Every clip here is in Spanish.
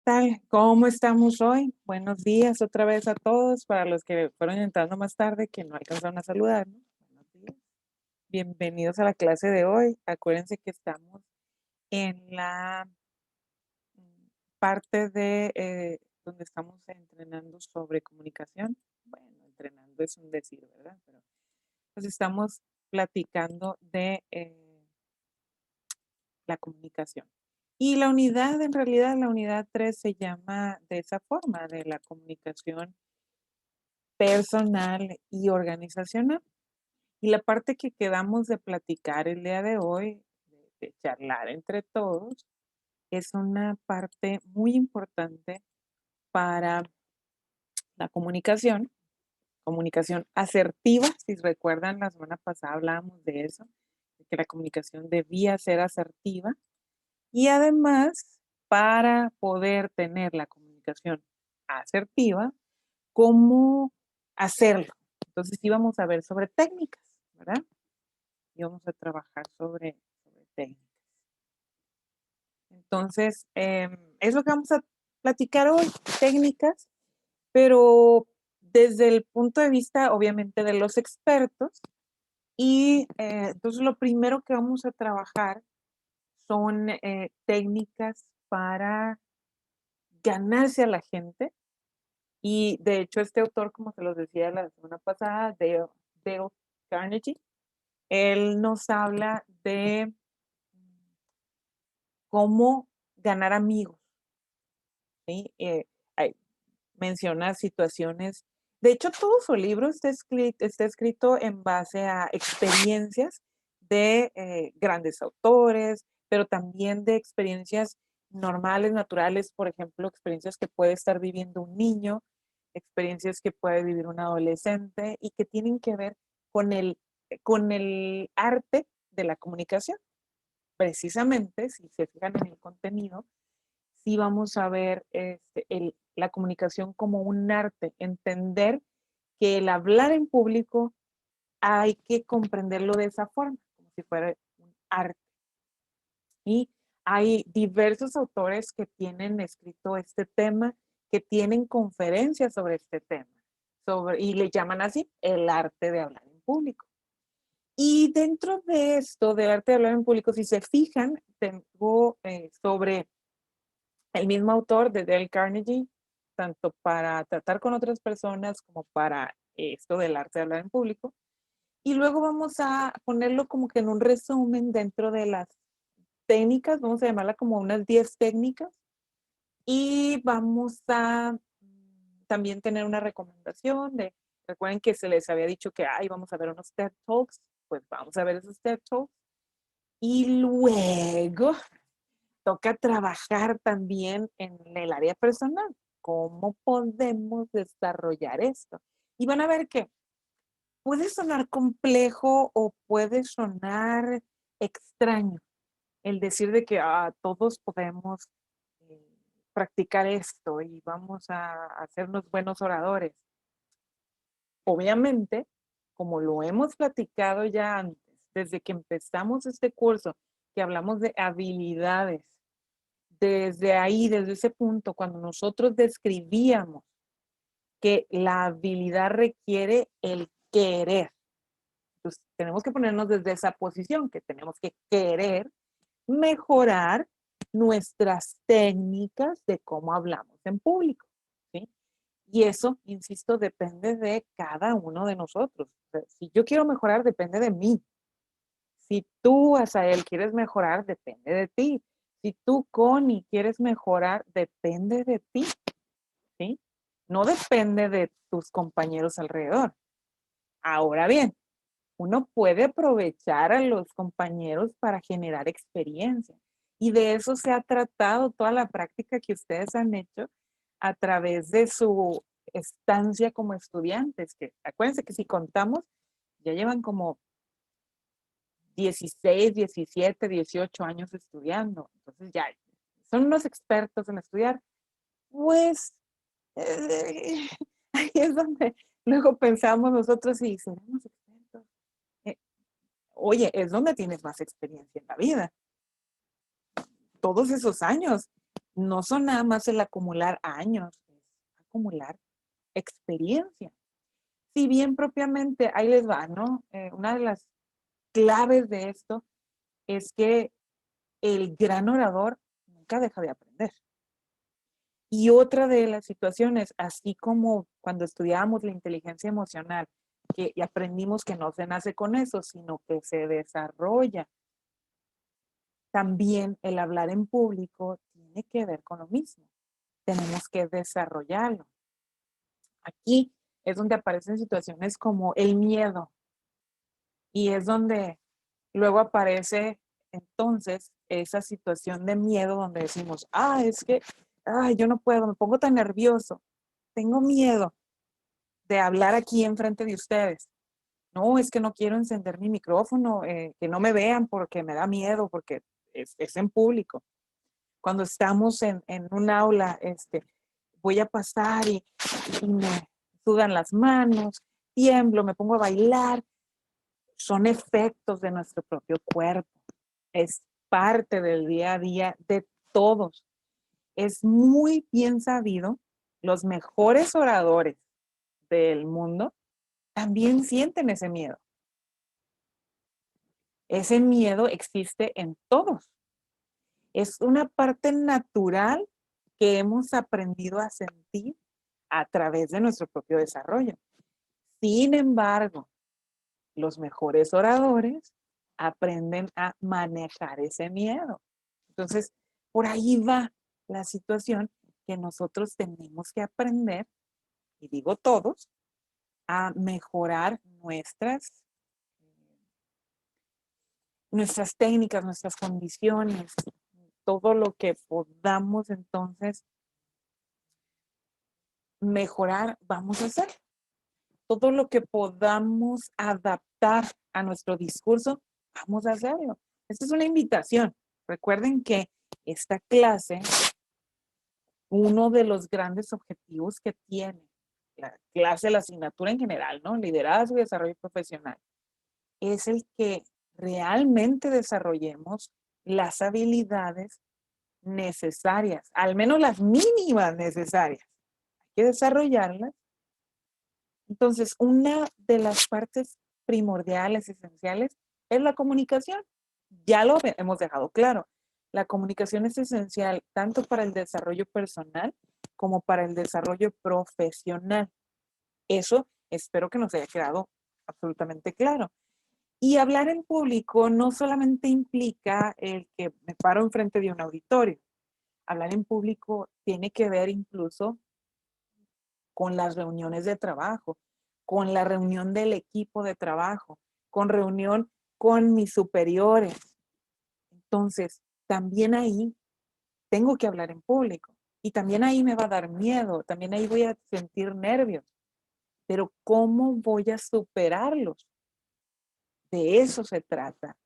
tal? ¿Cómo estamos hoy? Buenos días otra vez a todos, para los que fueron entrando más tarde, que no alcanzaron a saludarnos. Buenos días. Bienvenidos a la clase de hoy. Acuérdense que estamos en la parte de donde estamos entrenando sobre comunicación. Bueno, entrenando es un decir, ¿verdad? Pero pues estamos platicando de la comunicación. Y la unidad, en realidad, la unidad 3 se llama de esa forma, de la comunicación personal y organizacional. Y la parte que quedamos de platicar el día de hoy, de charlar entre todos, es una parte muy importante para la comunicación asertiva. Si recuerdan, la semana pasada hablábamos de eso, de que la comunicación debía ser asertiva. Y además, para poder tener la comunicación asertiva, ¿cómo hacerlo? Entonces íbamos a ver sobre técnicas, ¿verdad? Íbamos a trabajar sobre técnicas. Entonces, es lo que vamos a platicar hoy, técnicas, pero desde el punto de vista, obviamente, de los expertos. Y entonces lo primero que vamos a trabajar son técnicas para ganarse a la gente. Y de hecho, este autor, como se los decía la semana pasada, Dale Carnegie, él nos habla de cómo ganar amigos, ¿sí? Hay menciona situaciones. De hecho, todo su libro está escrito en base a experiencias de grandes autores, pero también de experiencias normales, naturales, por ejemplo, experiencias que puede estar viviendo un niño, experiencias que puede vivir un adolescente y que tienen que ver con el arte de la comunicación. Precisamente, si se fijan en el contenido, sí vamos a ver la comunicación como un arte, entender que el hablar en público hay que comprenderlo de esa forma, como si fuera un arte. Y hay diversos autores que tienen escrito este tema, que tienen conferencias sobre este tema, y le llaman así el arte de hablar en público. Y dentro de esto, del arte de hablar en público, si se fijan, tengo sobre el mismo autor de Dale Carnegie, tanto para tratar con otras personas como para esto del arte de hablar en público. Y luego vamos a ponerlo como que en un resumen dentro de las técnicas, vamos a llamarla como unas 10 técnicas, y vamos a también tener una recomendación recuerden que se les había dicho que vamos a ver unos TED Talks, pues vamos a ver esos TED Talks. Y luego toca trabajar también en el área personal. ¿Cómo podemos desarrollar esto? Y van a ver que puede sonar complejo o puede sonar extraño el decir de que todos podemos practicar esto y vamos a hacernos buenos oradores. Obviamente, como lo hemos platicado ya antes, desde que empezamos este curso, que hablamos de habilidades, desde ahí, desde ese punto, cuando nosotros describíamos que la habilidad requiere el querer. Entonces, tenemos que ponernos desde esa posición, que tenemos que querer mejorar nuestras técnicas de cómo hablamos en público, ¿sí? Y eso, insisto, depende de cada uno de nosotros. O sea, si yo quiero mejorar, depende de mí. Si tú, Asael, quieres mejorar, depende de ti. Si tú, Connie, quieres mejorar, depende de ti, ¿sí? No depende de tus compañeros alrededor. Ahora bien, uno puede aprovechar a los compañeros para generar experiencia. Y de eso se ha tratado toda la práctica que ustedes han hecho a través de su estancia como estudiantes. Que acuérdense que si contamos, ya llevan como 16, 17, 18 años estudiando. Entonces ya son unos expertos en estudiar. Pues ahí es donde luego pensamos nosotros y seremos expertos. Eh, Oye, es donde tienes más experiencia en la vida. Todos esos años. no son nada más el acumular años, es acumular experiencia. Si bien propiamente, ahí les va, ¿no? Una de las claves de esto es que el gran orador nunca deja de aprender. Y otra de las situaciones, así como cuando estudiábamos la inteligencia emocional, que y aprendimos que no se nace con eso, sino que se desarrolla. También el hablar en público tiene que ver con lo mismo. Tenemos que desarrollarlo. Aquí es donde aparecen situaciones como el miedo y es donde luego aparece entonces esa situación de miedo donde decimos, es que, yo no puedo, me pongo tan nervioso, tengo miedo de hablar aquí enfrente de ustedes. No, es que no quiero encender mi micrófono, que no me vean porque me da miedo, porque es en público. Cuando estamos en un aula, voy a pasar y me sudan las manos, tiemblo, me pongo a bailar. Son efectos de nuestro propio cuerpo. Es parte del día a día de todos. Es muy bien sabido, los mejores oradores del mundo también sienten ese miedo. Ese miedo existe en todos. Es una parte natural que hemos aprendido a sentir a través de nuestro propio desarrollo. Sin embargo, los mejores oradores aprenden a manejar ese miedo. Entonces, por ahí va la situación que nosotros tenemos que aprender, y digo todos, a mejorar nuestras técnicas, nuestras condiciones, todo lo que podamos entonces mejorar, vamos a hacer. Todo lo que podamos adaptar a nuestro discurso, vamos a hacerlo. Esta es una invitación. Recuerden que esta clase, uno de los grandes objetivos que tiene la clase, la asignatura en general, ¿no? Liderazgo y desarrollo profesional, es el que realmente desarrollemos las habilidades necesarias, al menos las mínimas necesarias. Hay que desarrollarlas. Entonces, una de las partes primordiales, esenciales, es la comunicación. Ya lo hemos dejado claro. La comunicación es esencial tanto para el desarrollo personal como para el desarrollo profesional. Eso espero que nos haya quedado absolutamente claro. Y hablar en público no solamente implica el que me paro enfrente de un auditorio. Hablar en público tiene que ver incluso con las reuniones de trabajo, con la reunión del equipo de trabajo, con reunión con mis superiores. Entonces, también ahí tengo que hablar en público y también ahí me va a dar miedo, también ahí voy a sentir nervios, pero ¿cómo voy a superarlos? De eso se trata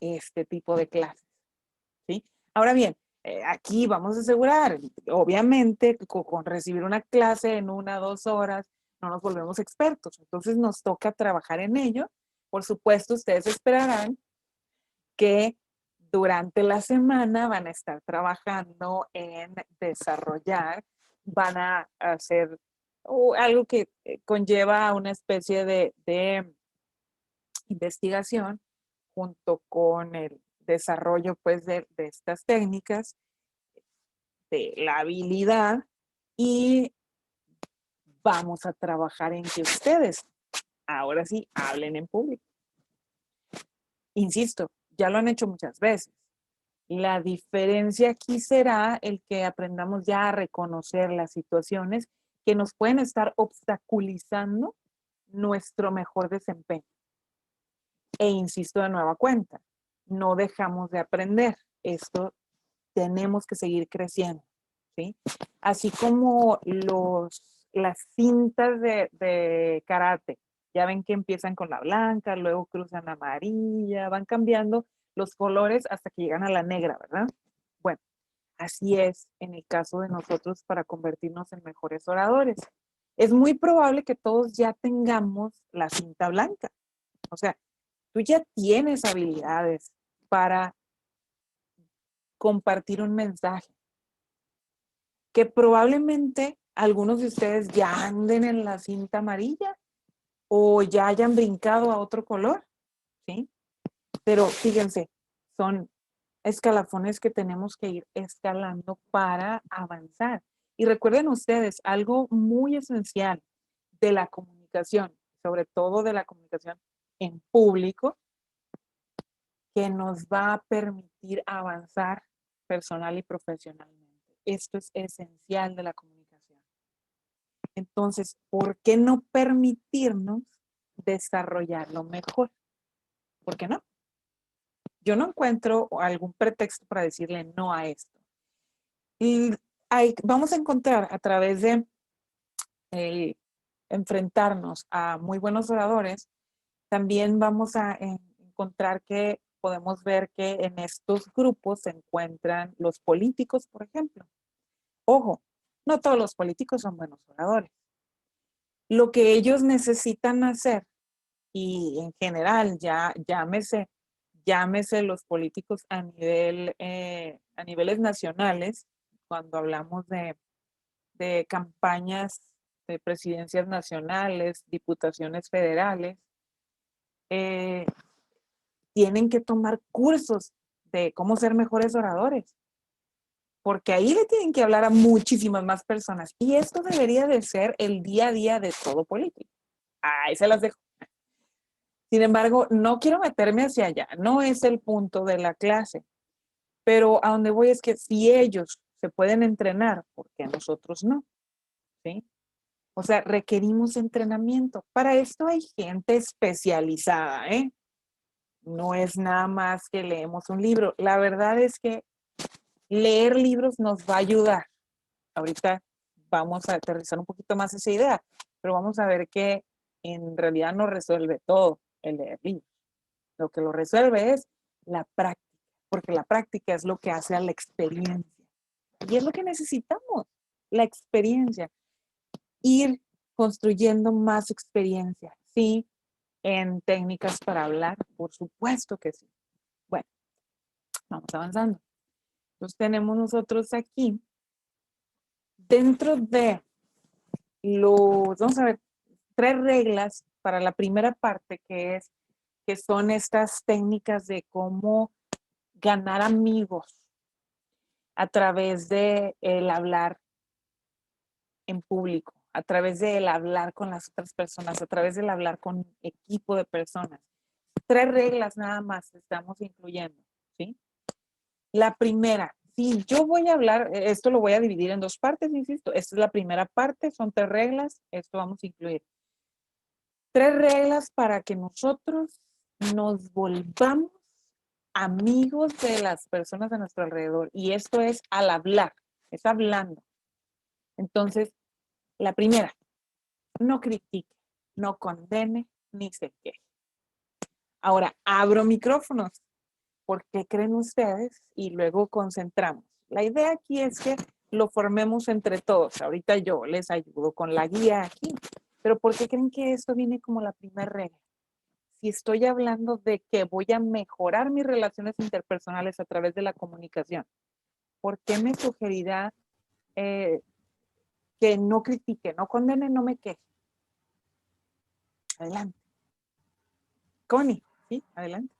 este tipo de clases, ¿sí? Ahora bien, aquí vamos a asegurar, obviamente, con recibir una clase en 1 o 2 horas, no nos volvemos expertos. Entonces nos toca trabajar en ello. Por supuesto, ustedes esperarán que durante la semana van a estar trabajando en desarrollar, van a hacer algo que conlleva una especie de investigación junto con el desarrollo pues de estas técnicas, de la habilidad, y vamos a trabajar en que ustedes ahora sí hablen en público. Insisto, ya lo han hecho muchas veces. La diferencia aquí será el que aprendamos ya a reconocer las situaciones que nos pueden estar obstaculizando nuestro mejor desempeño. E insisto de nueva cuenta, no dejamos de aprender. Esto tenemos que seguir creciendo, ¿sí? Así como las cintas de karate, ya ven que empiezan con la blanca, luego cruzan a amarilla, van cambiando los colores hasta que llegan a la negra, ¿verdad? Bueno, así es en el caso de nosotros para convertirnos en mejores oradores. Es muy probable que todos ya tengamos la cinta blanca. O sea, tú ya tienes habilidades para compartir un mensaje. que probablemente algunos de ustedes ya anden en la cinta amarilla o ya hayan brincado a otro color, ¿sí? Pero fíjense, son escalafones que tenemos que ir escalando para avanzar. Y recuerden ustedes, algo muy esencial de la comunicación, sobre todo de la comunicación en público, que nos va a permitir avanzar personal y profesionalmente. Esto es esencial de la comunicación. Entonces, ¿por qué no permitirnos desarrollarlo mejor? ¿Por qué no? Yo no encuentro algún pretexto para decirle no a esto. Y vamos a encontrar a través de enfrentarnos a muy buenos oradores, también vamos a encontrar que podemos ver que en estos grupos se encuentran los políticos, por ejemplo. Ojo, no todos los políticos son buenos oradores. Lo que ellos necesitan hacer, y en general, ya llámese los políticos a niveles nacionales, cuando hablamos de campañas de presidencias nacionales, diputaciones federales, tienen que tomar cursos de cómo ser mejores oradores, porque ahí le tienen que hablar a muchísimas más personas. Y esto debería de ser el día a día de todo político. Ahí se las dejo. Sin embargo, no quiero meterme hacia allá, no es el punto de la clase, pero a donde voy es que si ellos se pueden entrenar, ¿por qué nosotros no? ¿Sí? O sea, requerimos entrenamiento. Para esto hay gente especializada, ¿eh? No es nada más que leemos un libro. La verdad es que leer libros nos va a ayudar. Ahorita vamos a aterrizar un poquito más esa idea, pero vamos a ver que en realidad no resuelve todo el leer libros. Lo que lo resuelve es la práctica, porque la práctica es lo que hace a la experiencia. Y es lo que necesitamos, la experiencia. Ir construyendo más experiencia, ¿sí? En técnicas para hablar, por supuesto que sí. Bueno, vamos avanzando. Entonces tenemos nosotros aquí, dentro de vamos a ver, 3 reglas para la primera parte, que son estas técnicas de cómo ganar amigos a través de el hablar en público, a través del hablar con las otras personas, a través del hablar con un equipo de personas. 3 reglas nada más estamos incluyendo, ¿sí? La primera, si yo voy a hablar, esto lo voy a dividir en 2 partes, insisto. Esta es la primera parte, son 3 reglas, esto vamos a incluir. 3 reglas para que nosotros nos volvamos amigos de las personas a nuestro alrededor. Y esto es al hablar, es hablando. Entonces, la primera, no critique, no condene, ni se queje. Ahora, abro micrófonos. ¿Por qué creen ustedes? Y luego concentramos. La idea aquí es que lo formemos entre todos. Ahorita yo les ayudo con la guía aquí. Pero ¿por qué creen que esto viene como la primera regla? Si estoy hablando de que voy a mejorar mis relaciones interpersonales a través de la comunicación, ¿por qué me sugerirá que no critique, no condene, no me queje? Adelante. Connie, ¿sí? Adelante.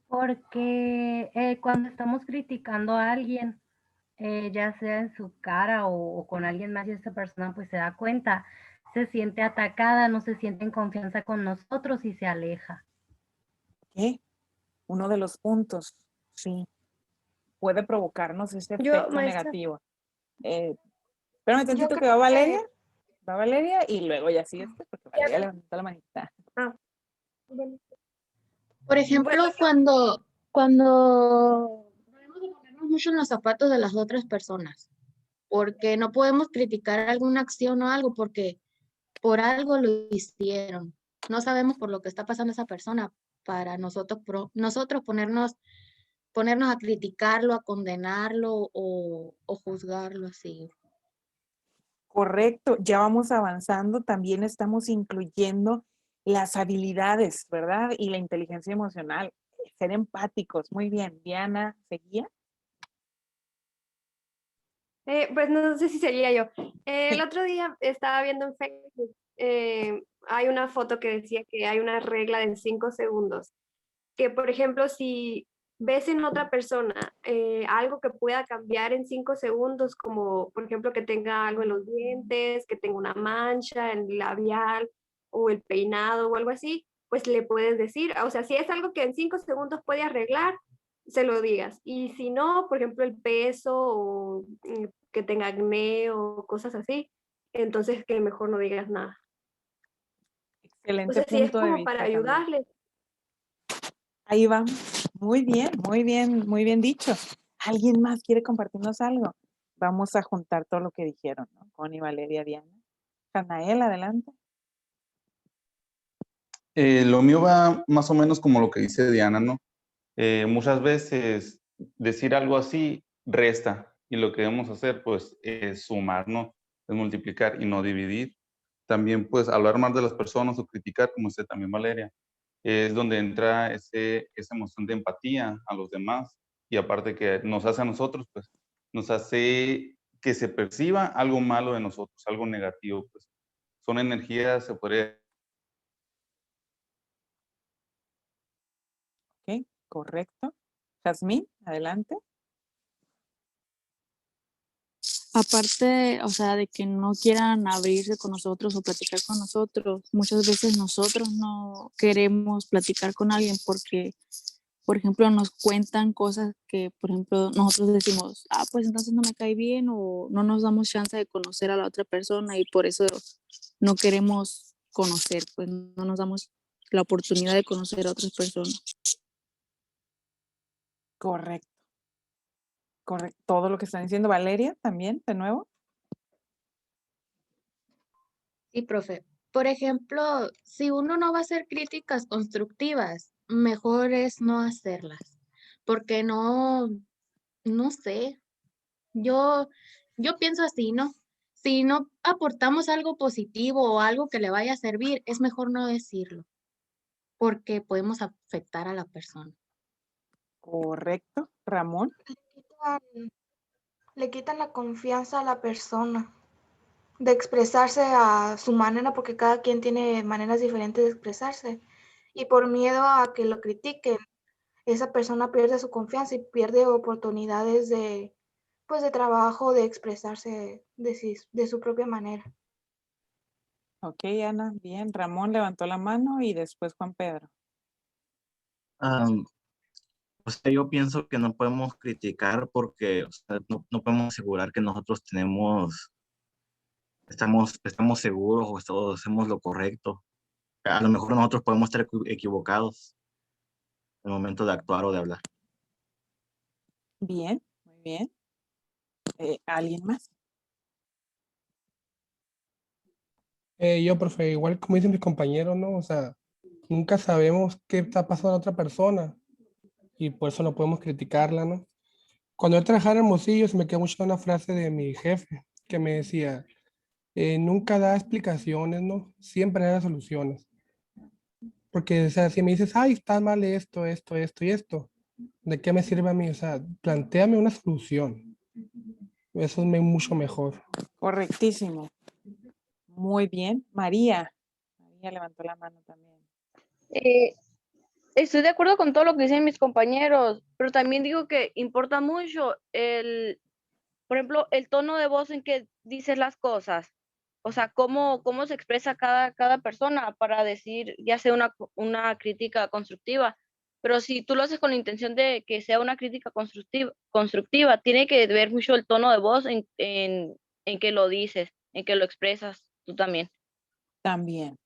Porque cuando estamos criticando a alguien, ya sea en su cara o con alguien más y esa persona pues se da cuenta, se siente atacada, no se siente en confianza con nosotros y se aleja. ¿Qué? Uno de los puntos, sí, puede provocarnos este Yo, efecto maestra, negativo. Espérame un yo tantito que creo que... va Valeria y luego ya sigue porque Valeria levantó la manita. Ah, Por ejemplo, bueno, cuando debemos de ponernos mucho en los zapatos de las otras personas, porque no podemos criticar alguna acción o algo porque por algo lo hicieron. No sabemos por lo que está pasando esa persona para nosotros ponernos a criticarlo, a condenarlo o juzgarlo así. Correcto, ya vamos avanzando, también estamos incluyendo las habilidades, ¿verdad? Y la inteligencia emocional, ser empáticos. Muy bien, Diana, ¿seguía? Pues no sé si sería yo. El otro día estaba viendo en Facebook, hay una foto que decía que hay una regla de 5 segundos, que por ejemplo, si ves en otra persona algo que pueda cambiar en 5 segundos, como por ejemplo que tenga algo en los dientes, que tenga una mancha en el labial o el peinado o algo así, pues le puedes decir, o sea, si es algo que en 5 segundos puede arreglar, se lo digas. Y si no, por ejemplo, el peso o que tenga acné o cosas así, entonces que mejor no digas nada. O Excelente sea, si es punto de como para vista también. ayudarle. Ahí vamos. Muy bien, muy bien, muy bien dicho. ¿Alguien más quiere compartirnos algo? Vamos a juntar todo lo que dijeron, ¿no? Connie, Valeria, Diana. Janael, adelante. Lo mío va más o menos como lo que dice Diana, ¿no? Muchas veces decir algo así resta y lo que debemos hacer pues es sumar, ¿no? Es multiplicar y no dividir. También pues hablar mal de las personas o criticar, como usted también, Valeria, es donde entra esa emoción de empatía a los demás y aparte que nos hace a nosotros, pues nos hace que se perciba algo malo de nosotros, algo negativo, pues son energías, se podría. Ok, correcto. Jazmín, adelante. Aparte, o sea, de que no quieran abrirse con nosotros o platicar con nosotros, muchas veces nosotros no queremos platicar con alguien porque, por ejemplo, nos cuentan cosas que, por ejemplo, nosotros decimos, ah, pues entonces no me cae bien o no nos damos chance de conocer a la otra persona y por eso no queremos conocer, pues no nos damos la oportunidad de conocer a otras personas. Correcto. Correcto. Todo lo que están diciendo. Valeria, también, de nuevo. Sí, profe. Por ejemplo, si uno no va a hacer críticas constructivas, mejor es no hacerlas, porque no sé, yo, yo pienso así, ¿no? Si no aportamos algo positivo o algo que le vaya a servir, es mejor no decirlo, porque podemos afectar a la persona. Correcto. Ramón. quitan- le quitan la confianza a la persona de expresarse a su manera, porque cada quien tiene maneras diferentes de expresarse. Y por miedo a que lo critiquen, esa persona pierde su confianza y pierde oportunidades de, pues, de trabajo, de expresarse de su propia manera. Ok, Ana, bien. Ramón levantó la mano y después Juan Pedro. O sea, yo pienso que no podemos criticar porque o sea, no podemos asegurar que nosotros estamos seguros o hacemos lo correcto. A lo mejor nosotros podemos estar equivocados en el momento de actuar o de hablar. Bien, muy bien. ¿Alguien más? Yo, profe, igual como dicen mis compañeros, ¿no? O sea, nunca sabemos qué está pasando a la otra persona y por eso no podemos criticarla, ¿no? Cuando yo trabajaba en Hermosillo se me quedó mucho una frase de mi jefe que me decía, nunca da explicaciones, ¿no? Siempre da soluciones. Porque, o sea, si me dices, ay, está mal esto, esto, esto y esto, ¿de qué me sirve a mí? O sea, plantéame una solución. Eso es mucho mejor. Correctísimo. Muy bien. María. María levantó la mano también. Estoy de acuerdo con todo lo que dicen mis compañeros, pero también digo que importa mucho por ejemplo, el tono de voz en que dices las cosas. O sea, cómo se expresa cada persona para decir, ya sea una crítica constructiva. Pero si tú lo haces con la intención de que sea una crítica constructiva, tiene que ver mucho el tono de voz en que lo dices, en que lo expresas tú también. También.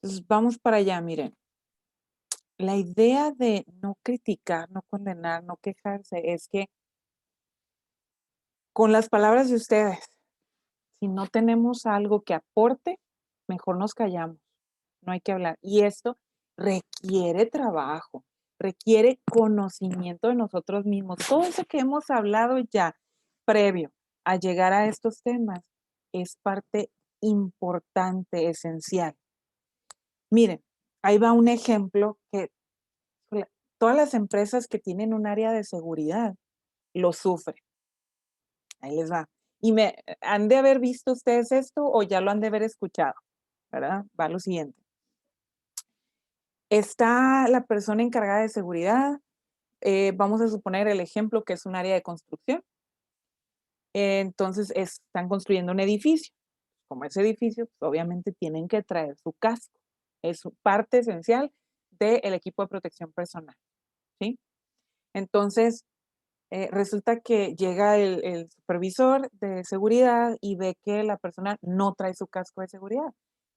Entonces, vamos para allá, miren. La idea de no criticar, no condenar, no quejarse, es que con las palabras de ustedes, si no tenemos algo que aporte, mejor nos callamos. No hay que hablar. Y esto requiere trabajo, requiere conocimiento de nosotros mismos. Todo eso que hemos hablado ya previo a llegar a estos temas es parte importante, esencial. Miren, ahí va un ejemplo que todas las empresas que tienen un área de seguridad lo sufren. Ahí les va. Y han de haber visto ustedes esto o ya lo han de haber escuchado, ¿verdad? Va lo siguiente. Está la persona encargada de seguridad. Vamos a suponer el ejemplo que es un área de construcción. Entonces están construyendo un edificio. Como ese edificio, pues, obviamente tienen que traer su casco. Es parte esencial del equipo de protección personal, ¿sí? Entonces, resulta que llega el supervisor de seguridad y ve que la persona no trae su casco de seguridad.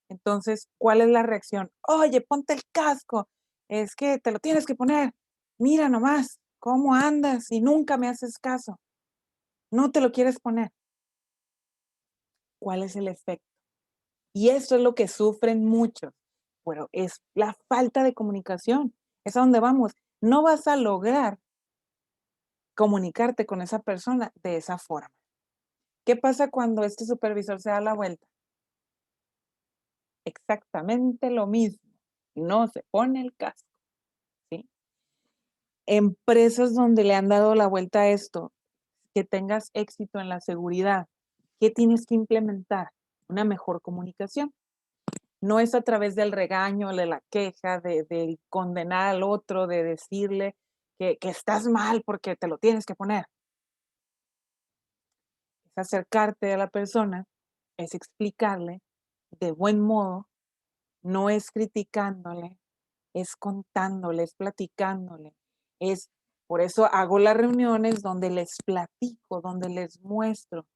Entonces, ¿cuál es la reacción? Oye, ponte el casco. Es que te lo tienes que poner. Mira nomás cómo andas y nunca me haces caso. No te lo quieres poner. ¿Cuál es el efecto? Y eso es lo que sufren muchos. Bueno, es la falta de comunicación. Es a donde vamos. No vas a lograr comunicarte con esa persona de esa forma. ¿Qué pasa cuando este supervisor se da la vuelta? Exactamente lo mismo. No se pone el casco, ¿sí? Empresas donde le han dado la vuelta a esto, que tengas éxito en la seguridad, ¿qué tienes que implementar? Una mejor comunicación. No es a través del regaño, de la queja, de condenar al otro, de decirle que estás mal porque te lo tienes que poner. Es acercarte a la persona, es explicarle de buen modo, no es criticándole, es contándole, es platicándole. Por eso hago las reuniones donde les platico, donde les muestro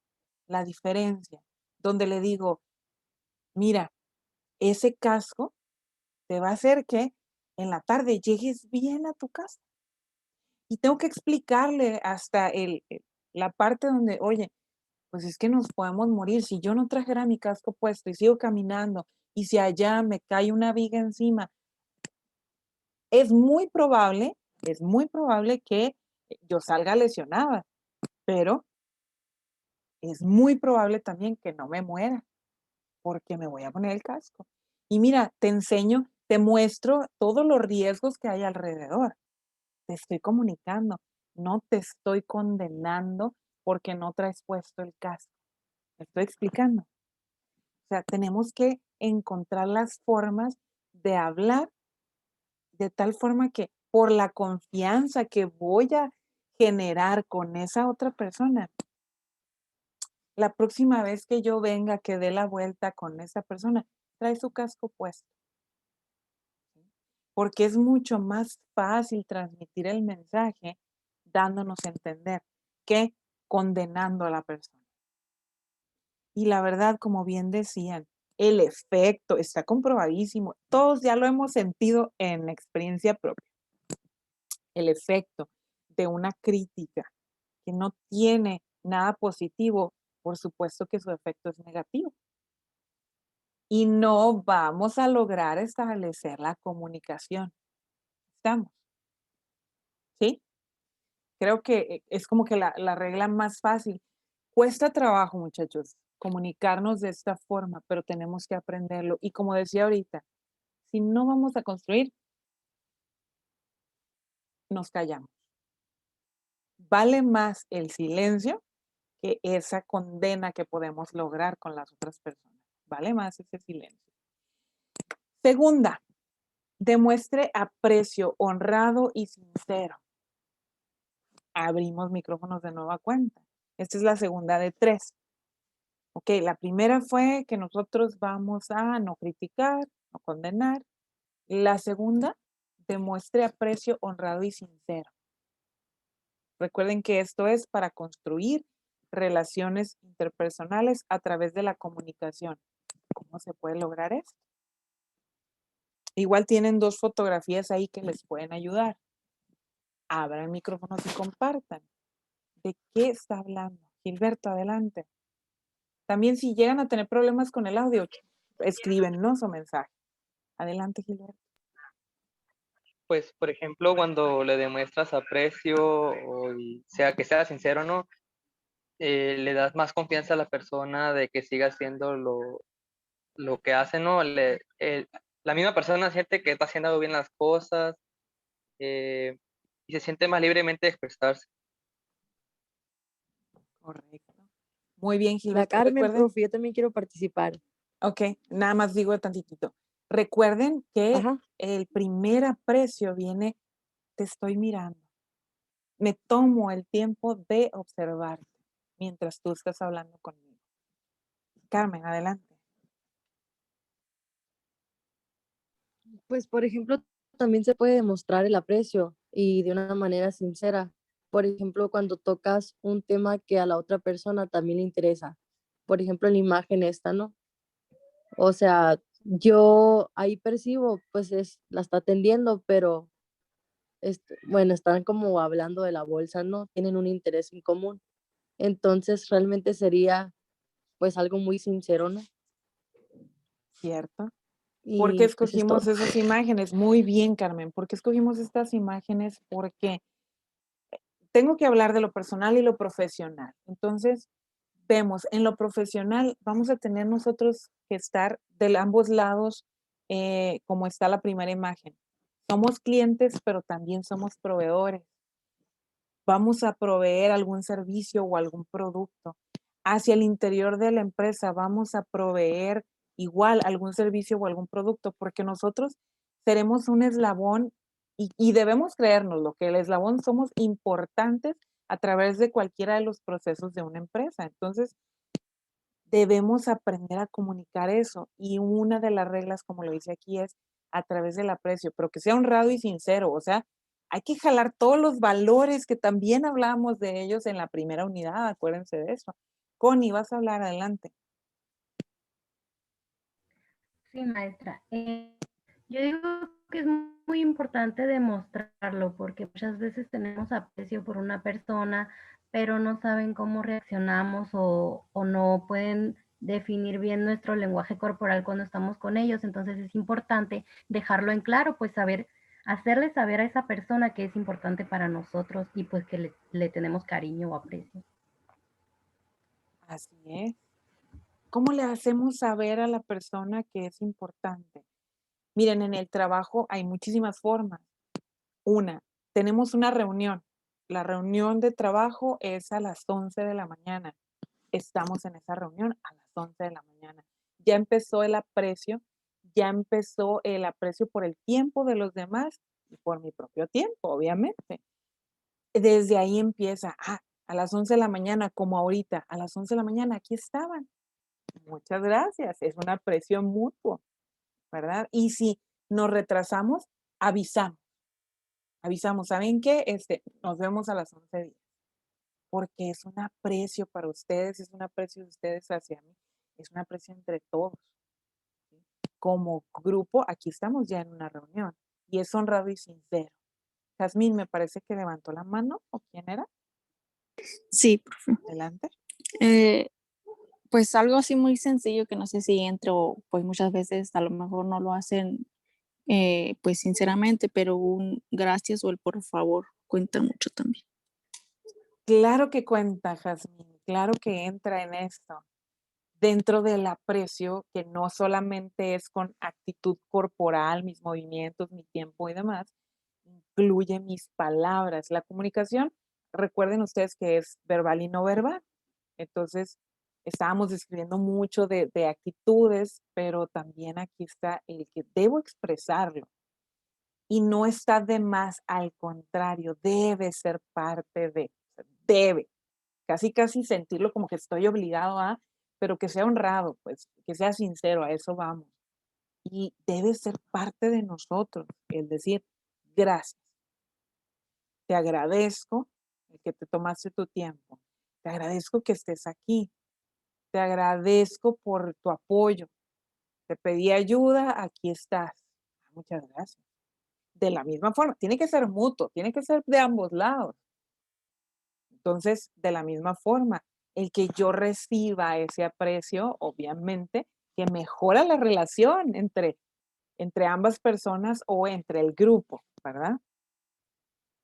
la diferencia, donde le digo, mira, ese casco te va a hacer que en la tarde llegues bien a tu casa. Y tengo que explicarle hasta la parte donde, oye, pues es que nos podemos morir. Si yo no trajera mi casco puesto y sigo caminando, y si allá me cae una viga encima, es muy probable que yo salga lesionada, pero es muy probable también que no me muera, porque me voy a poner el casco. Y mira, te enseño, te muestro todos los riesgos que hay alrededor. Te estoy comunicando, no te estoy condenando porque no traes puesto el casco. Te estoy explicando. O sea, tenemos que encontrar las formas de hablar de tal forma que por la confianza que voy a generar con esa otra persona, la próxima vez que yo venga, que dé la vuelta con esa persona, trae su casco puesto. Porque es mucho más fácil transmitir el mensaje dándonos a entender que condenando a la persona. Y la verdad, como bien decían, el efecto está comprobadísimo. Todos ya lo hemos sentido en experiencia propia. El efecto de una crítica que no tiene nada positivo, por supuesto que su efecto es negativo. Y no vamos a lograr establecer la comunicación. ¿Estamos? ¿Sí? Creo que es como que la regla más fácil. Cuesta trabajo, muchachos, comunicarnos de esta forma, pero tenemos que aprenderlo. Y como decía ahorita, si no vamos a construir, nos callamos. Vale más el silencio que esa condena que podemos lograr con las otras personas. Vale más ese silencio. Segunda, demuestre aprecio honrado y sincero. Abrimos micrófonos de nueva cuenta. Esta es la segunda de 3. Ok, la primera fue que nosotros vamos a no criticar, no condenar. La segunda, demuestre aprecio honrado y sincero. Recuerden que esto es para construir relaciones interpersonales a través de la comunicación. ¿Cómo se puede lograr esto? Igual tienen 2 fotografías ahí que les pueden ayudar. Abran micrófonos y compartan. ¿De qué está hablando? Gilberto, adelante. También si llegan a tener problemas con el audio, escríbenos o mensaje. Adelante, Gilberto. Pues, por ejemplo, cuando le demuestras aprecio sea que sea sincero, ¿no? Le das más confianza a la persona de que siga haciendo lo que hace, ¿no? La misma persona siente que está haciendo bien las cosas y se siente más libremente de expresarse. Correcto. Muy bien, La Gilberto. Carmen, Recuerden, profe, yo también quiero participar. ok, nada más digo tantitito. Recuerden que Ajá. el primer aprecio viene, te estoy mirando. Me tomo el tiempo de observarte mientras tú estás hablando conmigo. Carmen, adelante. Pues, por ejemplo, también se puede demostrar el aprecio y de una manera sincera. Por ejemplo, cuando tocas un tema que a la otra persona también le interesa. Por ejemplo, la imagen esta, ¿no? O sea, yo ahí percibo, pues la está atendiendo, pero bueno, están como hablando de la bolsa, ¿no? Tienen un interés en común. Entonces, realmente sería pues algo muy sincero, ¿no? ¿Cierto? ¿Por qué Y pues es todo. escogimos esas imágenes? Muy bien, Carmen. ¿Por qué escogimos estas imágenes? Porque tengo que hablar de lo personal y lo profesional. Entonces, vemos, en lo profesional vamos a tener nosotros que estar de ambos lados, como está la primera imagen. Somos clientes, pero también somos proveedores. Vamos a proveer algún servicio o algún producto. Hacia el interior de la empresa vamos a proveer igual algún servicio o algún producto, porque nosotros seremos un eslabón y debemos creérnoslo, que el eslabón somos importantes a través de cualquiera de los procesos de una empresa. Entonces, debemos aprender a comunicar eso. Y una de las reglas, como lo dice aquí, es a través del aprecio, pero que sea honrado y sincero. O sea, hay que jalar todos los valores que también hablamos de ellos en la primera unidad, acuérdense de eso. Connie, vas a hablar adelante. Sí, maestra. Yo digo que es muy importante demostrarlo porque muchas veces tenemos aprecio por una persona, pero no saben cómo reaccionamos o no pueden definir bien nuestro lenguaje corporal cuando estamos con ellos. Entonces es importante dejarlo en claro, pues hacerle saber a esa persona que es importante para nosotros y pues que le tenemos cariño o aprecio. Así es. ¿Cómo le hacemos saber a la persona que es importante? Miren, en el trabajo hay muchísimas formas. Una, tenemos una reunión. La reunión de trabajo es a las 11 de la mañana. Estamos en esa reunión a las 11 de la mañana. Ya empezó el aprecio por el tiempo de los demás y por mi propio tiempo, obviamente. Desde ahí empieza, a las 11 de la mañana, como ahorita, a las 11 de la mañana, aquí estaban. Muchas gracias, es un aprecio mutuo, ¿verdad? Y si nos retrasamos, avisamos. Avisamos, ¿saben qué? Nos vemos a las 11:10, porque es un aprecio para ustedes, es un aprecio de ustedes hacia mí, es un aprecio entre todos. ¿Sí? Como grupo, aquí estamos ya en una reunión y es honrado y sincero. Jazmín, me parece que levantó la mano, ¿o quién era? Sí, profe. Adelante. Pues algo así muy sencillo que no sé si entre o pues muchas veces a lo mejor no lo hacen pues sinceramente, pero un gracias o el por favor cuenta mucho también. Claro que cuenta, Jazmín, claro que entra en esto. Dentro del aprecio, que no solamente es con actitud corporal, mis movimientos, mi tiempo y demás, incluye mis palabras. La comunicación, recuerden ustedes que es verbal y no verbal. Entonces, estábamos describiendo mucho de actitudes, pero también aquí está el que debo expresarlo. Y no está de más, al contrario, debe ser parte de, debe, casi sentirlo como que estoy obligado a, pero que sea honrado, pues, que sea sincero, a eso vamos. Y debe ser parte de nosotros, el decir, gracias, te agradezco el que te tomaste tu tiempo, te agradezco que estés aquí, te agradezco por tu apoyo, te pedí ayuda, aquí estás. Muchas gracias. De la misma forma, tiene que ser mutuo, tiene que ser de ambos lados. Entonces, de la misma forma, el que yo reciba ese aprecio, obviamente, que mejora la relación entre ambas personas o entre el grupo, ¿verdad?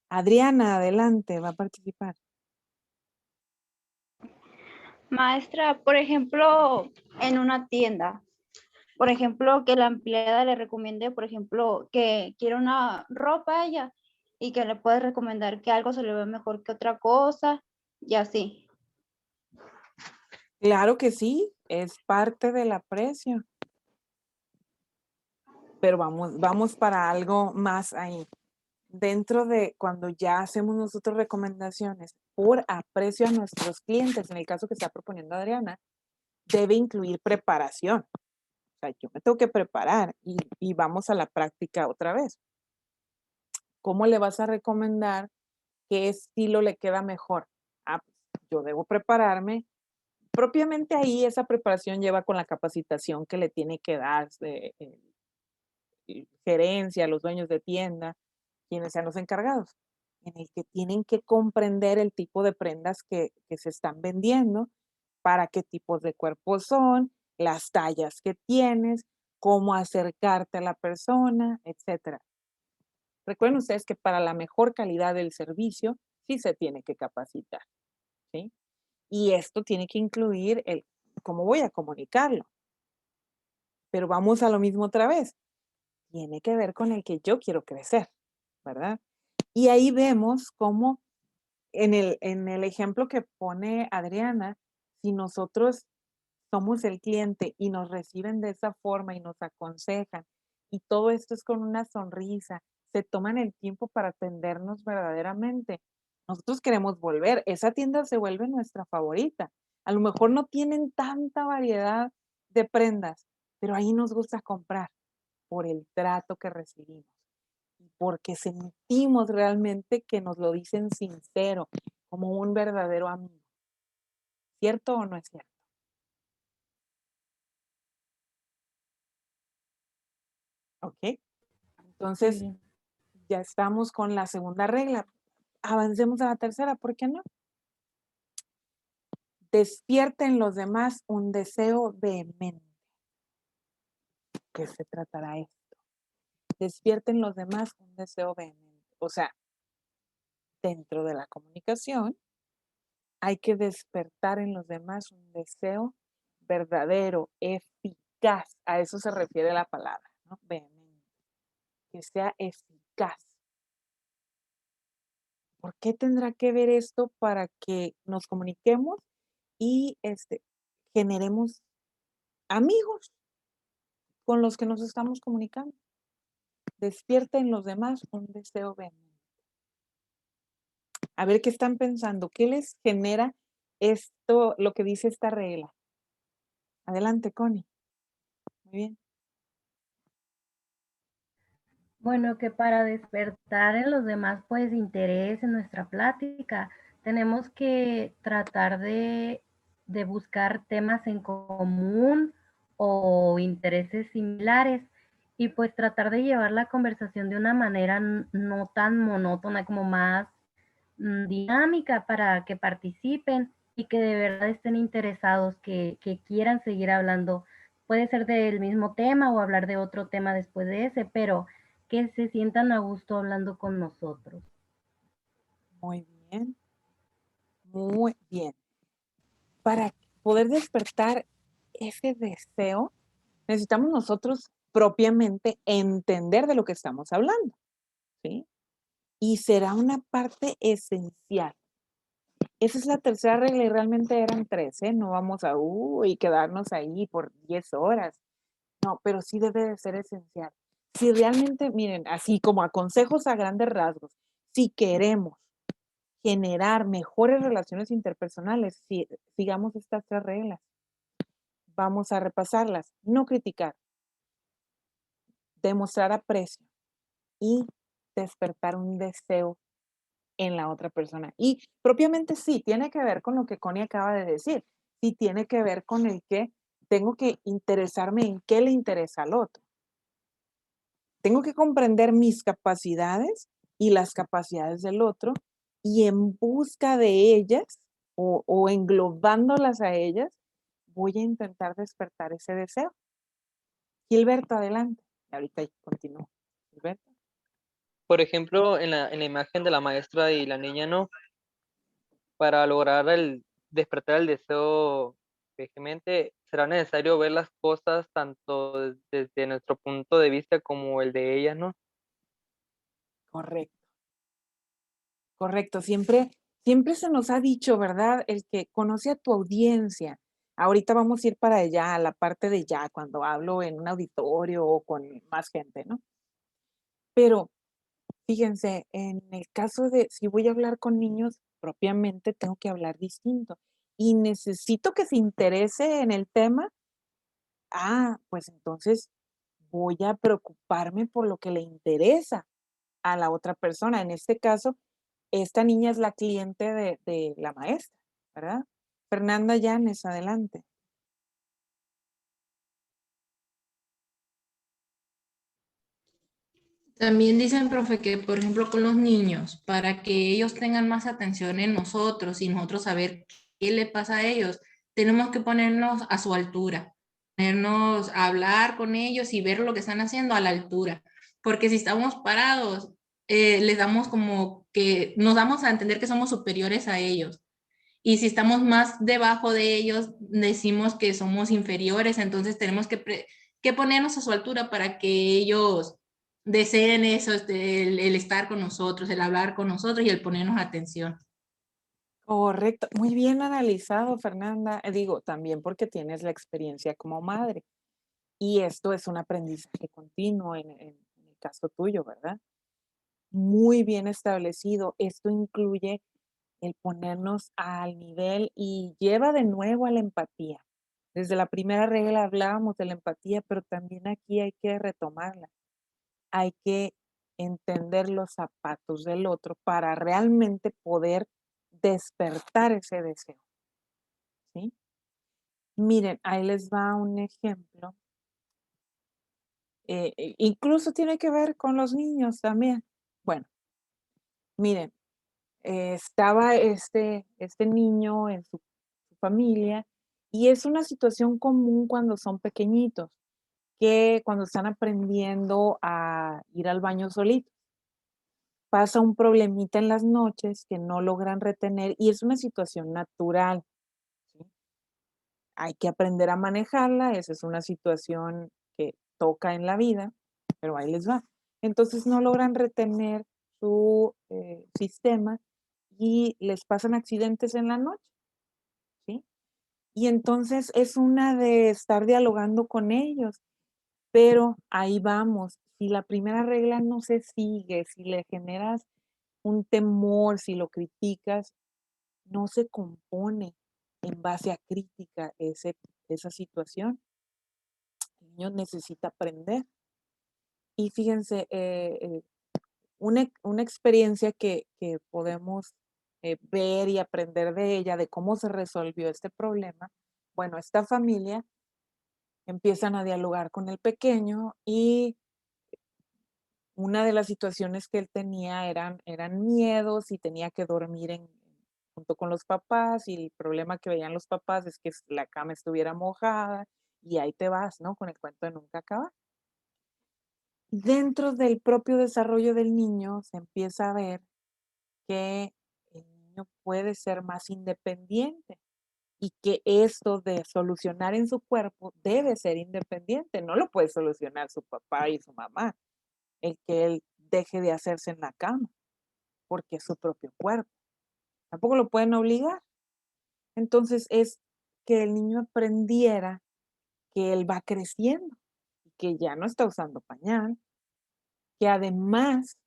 Adriana, adelante, va a participar. Maestra, por ejemplo, en una tienda, por ejemplo, que la empleada le recomiende, por ejemplo, que quiere una ropa a ella y que le puede recomendar que algo se le ve mejor que otra cosa y así. Claro que sí, es parte del aprecio, pero vamos para algo más ahí. Dentro de cuando ya hacemos nosotros recomendaciones por aprecio a nuestros clientes, en el caso que está proponiendo Adriana, debe incluir preparación. O sea, yo me tengo que preparar y vamos a la práctica otra vez. ¿Cómo le vas a recomendar qué estilo le queda mejor? Ah, pues yo debo prepararme. Propiamente ahí esa preparación lleva con la capacitación que le tiene que dar gerencia, los dueños de tienda, quienes sean los encargados, en el que tienen que comprender el tipo de prendas que se están vendiendo, para qué tipos de cuerpos son, las tallas que tienes, cómo acercarte a la persona, etcétera. Recuerden ustedes que para la mejor calidad del servicio sí se tiene que capacitar, ¿sí? Y esto tiene que incluir el cómo voy a comunicarlo. Pero vamos a lo mismo otra vez. Tiene que ver con el que yo quiero crecer, ¿verdad? Y ahí vemos cómo en el ejemplo que pone Adriana, si nosotros somos el cliente y nos reciben de esa forma y nos aconsejan, y todo esto es con una sonrisa, se toman el tiempo para atendernos verdaderamente. Nosotros queremos volver, esa tienda se vuelve nuestra favorita. A lo mejor no tienen tanta variedad de prendas, pero ahí nos gusta comprar por el trato que recibimos y porque sentimos realmente que nos lo dicen sincero, como un verdadero amigo. ¿Cierto o no es cierto? ¿Ok? Entonces, Sí. ya estamos con la segunda regla. Avancemos a la tercera, ¿por qué no? Despierta en los demás un deseo vehemente. ¿Qué se tratará esto? Despierta en los demás un deseo vehemente. O sea, dentro de la comunicación, hay que despertar en los demás un deseo verdadero, eficaz. A eso se refiere la palabra, ¿no? Vehemente. Que sea eficaz. ¿Por qué tendrá que ver esto para que nos comuniquemos y generemos amigos con los que nos estamos comunicando? Despierta en los demás un deseo vehemente. A ver qué están pensando, qué les genera esto, lo que dice esta regla. Adelante, Connie. Muy bien. Bueno, que para despertar en los demás pues interés en nuestra plática, tenemos que tratar de buscar temas en común o intereses similares y pues tratar de llevar la conversación de una manera no tan monótona, como más dinámica, para que participen y que de verdad estén interesados, que quieran seguir hablando. Puede ser del mismo tema o hablar de otro tema después de ese, pero que se sientan a gusto hablando con nosotros. Muy bien. Muy bien. Para poder despertar ese deseo, necesitamos nosotros propiamente entender de lo que estamos hablando, ¿sí? Y será una parte esencial. Esa es la tercera regla y realmente eran 3, ¿eh? No vamos a quedarnos ahí por 10 horas. No, pero sí debe de ser esencial. Si realmente, miren, así como a consejos a grandes rasgos, si queremos generar mejores relaciones interpersonales, sigamos estas 3 reglas. Vamos a repasarlas. No criticar, demostrar aprecio y despertar un deseo en la otra persona. Y propiamente sí, tiene que ver con lo que Connie acaba de decir. Sí, tiene que ver con el que tengo que interesarme en qué le interesa al otro. Tengo que comprender mis capacidades y las capacidades del otro y en busca de ellas o englobándolas a ellas, voy a intentar despertar ese deseo. Gilberto, adelante. Ahorita continúo. Gilberto. Por ejemplo, en la imagen de la maestra y la niña, ¿no? Para lograr despertar el deseo vehemente, será necesario ver las cosas tanto desde nuestro punto de vista como el de ellas, ¿no? Correcto. Correcto. Siempre se nos ha dicho, ¿verdad? El que conoce a tu audiencia. Ahorita vamos a ir para allá, a la parte de ya, cuando hablo en un auditorio o con más gente, ¿no? Pero fíjense, en el caso de si voy a hablar con niños, propiamente tengo que hablar distinto y necesito que se interese en el tema. Pues entonces voy a preocuparme por lo que le interesa a la otra persona. En este caso, esta niña es la cliente de la maestra, ¿verdad? Fernanda Llanes, adelante. También dicen, profe, que por ejemplo con los niños, para que ellos tengan más atención en nosotros y nosotros saber qué le pasa a ellos, tenemos que ponernos a su altura, ponernos a hablar con ellos y ver lo que están haciendo a la altura. Porque si estamos parados, les damos como que nos damos a entender que somos superiores a ellos. Y si estamos más debajo de ellos, decimos que somos inferiores, entonces tenemos que ponernos a su altura para que ellos deseen eso, el estar con nosotros, el hablar con nosotros y el ponernos atención. Correcto, muy bien analizado, Fernanda. Digo, también porque tienes la experiencia como madre. Y esto es un aprendizaje continuo en el caso tuyo, ¿verdad? Muy bien establecido. Esto incluye el ponernos al nivel y lleva de nuevo a la empatía. Desde la primera regla hablábamos de la empatía, pero también aquí hay que retomarla. Hay que entender los zapatos del otro para realmente poder despertar ese deseo, ¿sí? Miren, ahí les va un ejemplo. Incluso tiene que ver con los niños también. Bueno, miren, estaba este niño en su familia y es una situación común cuando son pequeñitos, que cuando están aprendiendo a ir al baño solitos. Pasa un problemita en las noches que no logran retener y es una situación natural, ¿sí? Hay que aprender a manejarla, esa es una situación que toca en la vida, pero ahí les va. Entonces no logran retener su sistema y les pasan accidentes en la noche, ¿sí? Y entonces es una de estar dialogando con ellos, pero ahí vamos. Si la primera regla no se sigue, si le generas un temor, si lo criticas, no se compone en base a crítica esa situación. El niño necesita aprender. Y fíjense, una experiencia que podemos ver y aprender de ella, de cómo se resolvió este problema. Bueno, esta familia empiezan a dialogar con el pequeño y una de las situaciones que él tenía eran miedos y tenía que dormir junto con los papás y el problema que veían los papás es que la cama estuviera mojada y ahí te vas, ¿no? Con el cuento de nunca acabar. Dentro del propio desarrollo del niño se empieza a ver que el niño puede ser más independiente y que esto de solucionar en su cuerpo debe ser independiente, no lo puede solucionar su papá y su mamá, el que él deje de hacerse en la cama, porque es su propio cuerpo. Tampoco lo pueden obligar. Entonces es que el niño aprendiera que él va creciendo y que ya no está usando pañal, que además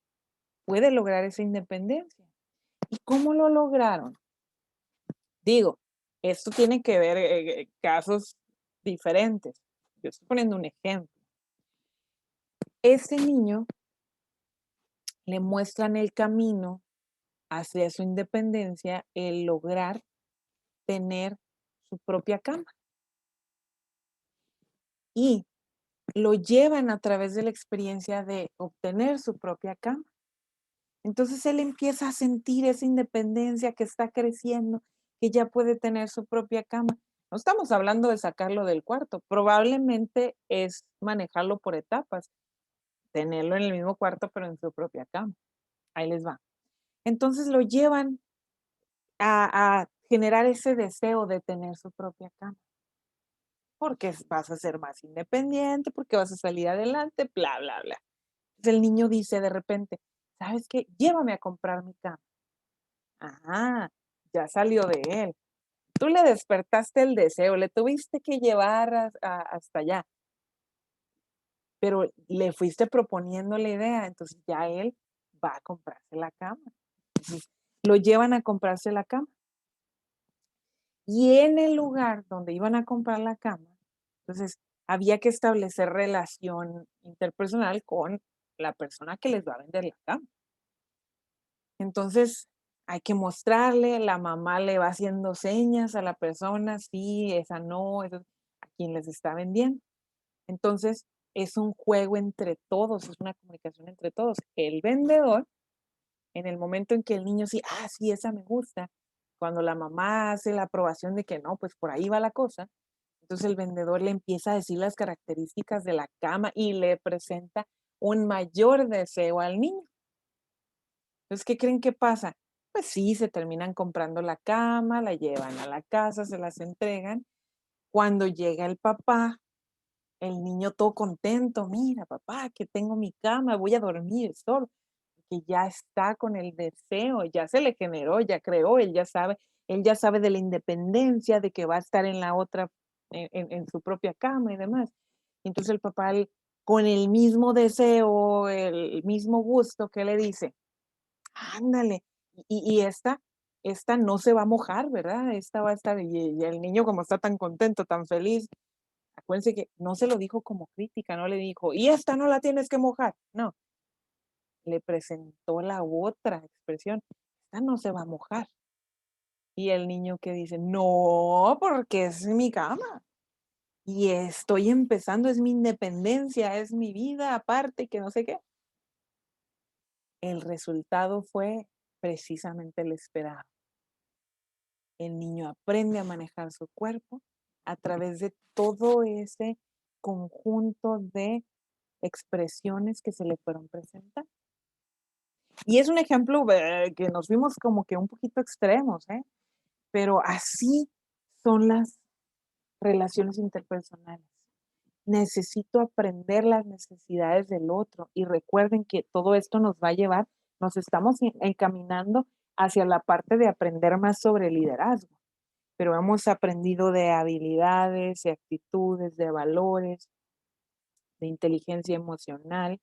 puede lograr esa independencia. ¿Y cómo lo lograron? Digo, esto tiene que ver casos diferentes. Yo estoy poniendo un ejemplo. Ese niño le muestran el camino hacia su independencia, el lograr tener su propia cama. Y lo llevan a través de la experiencia de obtener su propia cama. Entonces él empieza a sentir esa independencia que está creciendo, que ya puede tener su propia cama. No estamos hablando de sacarlo del cuarto, probablemente es manejarlo por etapas, tenerlo en el mismo cuarto pero en su propia cama. Ahí les va. Entonces lo llevan a generar ese deseo de tener su propia cama. Porque vas a ser más independiente, porque vas a salir adelante, bla, bla, bla. Entonces el niño dice de repente, ¿sabes qué? Llévame a comprar mi cama. Ajá, ya salió de él. Tú le despertaste el deseo, le tuviste que llevar hasta allá, pero le fuiste proponiendo la idea, entonces ya él va a comprarse la cama. Entonces, lo llevan a comprarse la cama. Y en el lugar donde iban a comprar la cama, entonces había que establecer relación interpersonal con la persona que les va a vender la cama. Entonces, hay que mostrarle, la mamá le va haciendo señas a la persona, sí, esa no, esa, a quien les está vendiendo. Entonces, es un juego entre todos, es una comunicación entre todos. El vendedor, en el momento en que el niño sí, sí, esa me gusta, cuando la mamá hace la aprobación de que no, pues por ahí va la cosa, entonces el vendedor le empieza a decir las características de la cama y le presenta un mayor deseo al niño. Entonces, ¿qué creen que pasa? Pues sí, se terminan comprando la cama, la llevan a la casa, se las entregan. Cuando llega el papá, el niño todo contento, mira, papá, que tengo mi cama, voy a dormir solo, que ya está con el deseo, ya se le generó, ya creó, él ya sabe de la independencia, de que va a estar en la otra, en su propia cama y demás. Entonces el papá, con el mismo deseo, el mismo gusto, ¿qué le dice? Ándale, y esta no se va a mojar, ¿verdad? Esta va a estar, y el niño como está tan contento, tan feliz, acuérdense que no se lo dijo como crítica, no le dijo, y esta no la tienes que mojar, no, le presentó la otra expresión, esta no se va a mojar. Y el niño que dice, no, porque es mi cama, y estoy empezando, es mi independencia, es mi vida aparte, que no sé qué. El resultado fue precisamente el esperado. El niño aprende a manejar su cuerpo a través de todo ese conjunto de expresiones que se le fueron presentando. Y es un ejemplo que nos vimos como que un poquito extremos, pero así son las relaciones interpersonales. Necesito aprender las necesidades del otro y recuerden que todo esto nos va a llevar, nos estamos encaminando hacia la parte de aprender más sobre liderazgo, pero hemos aprendido de habilidades, de actitudes, de valores, de inteligencia emocional.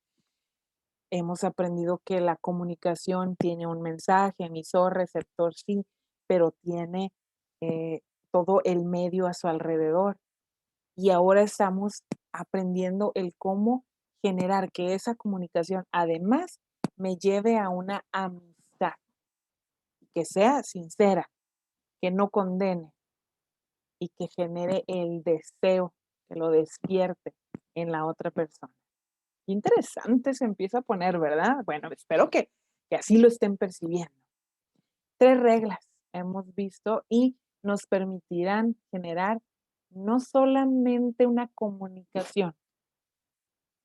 Hemos aprendido que la comunicación tiene un mensaje, emisor, receptor, sí, pero tiene todo el medio a su alrededor. Y ahora estamos aprendiendo el cómo generar que esa comunicación además me lleve a una amistad, que sea sincera, que no condene y que genere el deseo, que lo despierte en la otra persona. Qué interesante se empieza a poner, ¿verdad? Bueno, espero que así lo estén percibiendo. 3 reglas hemos visto y nos permitirán generar no solamente una comunicación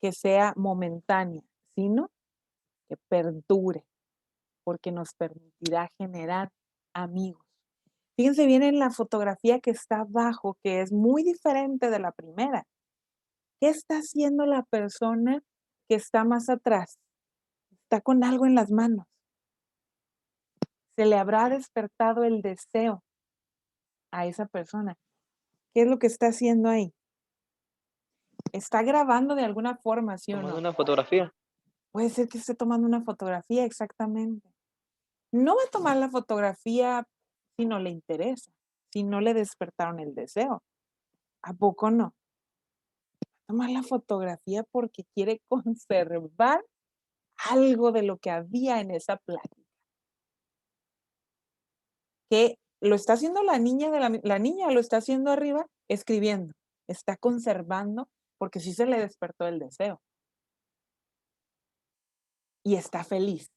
que sea momentánea, sino que perdure, porque nos permitirá generar amigos. Fíjense bien en la fotografía que está abajo, que es muy diferente de la primera. ¿Qué está haciendo la persona que está más atrás? Está con algo en las manos. Se le habrá despertado el deseo a esa persona. ¿Qué es lo que está haciendo ahí? Está grabando de alguna forma, ¿sí o Tomando no? una fotografía. Puede ser que esté tomando una fotografía, exactamente. No va a tomar la fotografía si no le interesa, si no le despertaron el deseo. ¿A poco no? Va a tomar la fotografía porque quiere conservar algo de lo que había en esa plática. Que lo está haciendo la niña, la niña lo está haciendo arriba, escribiendo. Está conservando porque sí se le despertó el deseo. Y está feliz.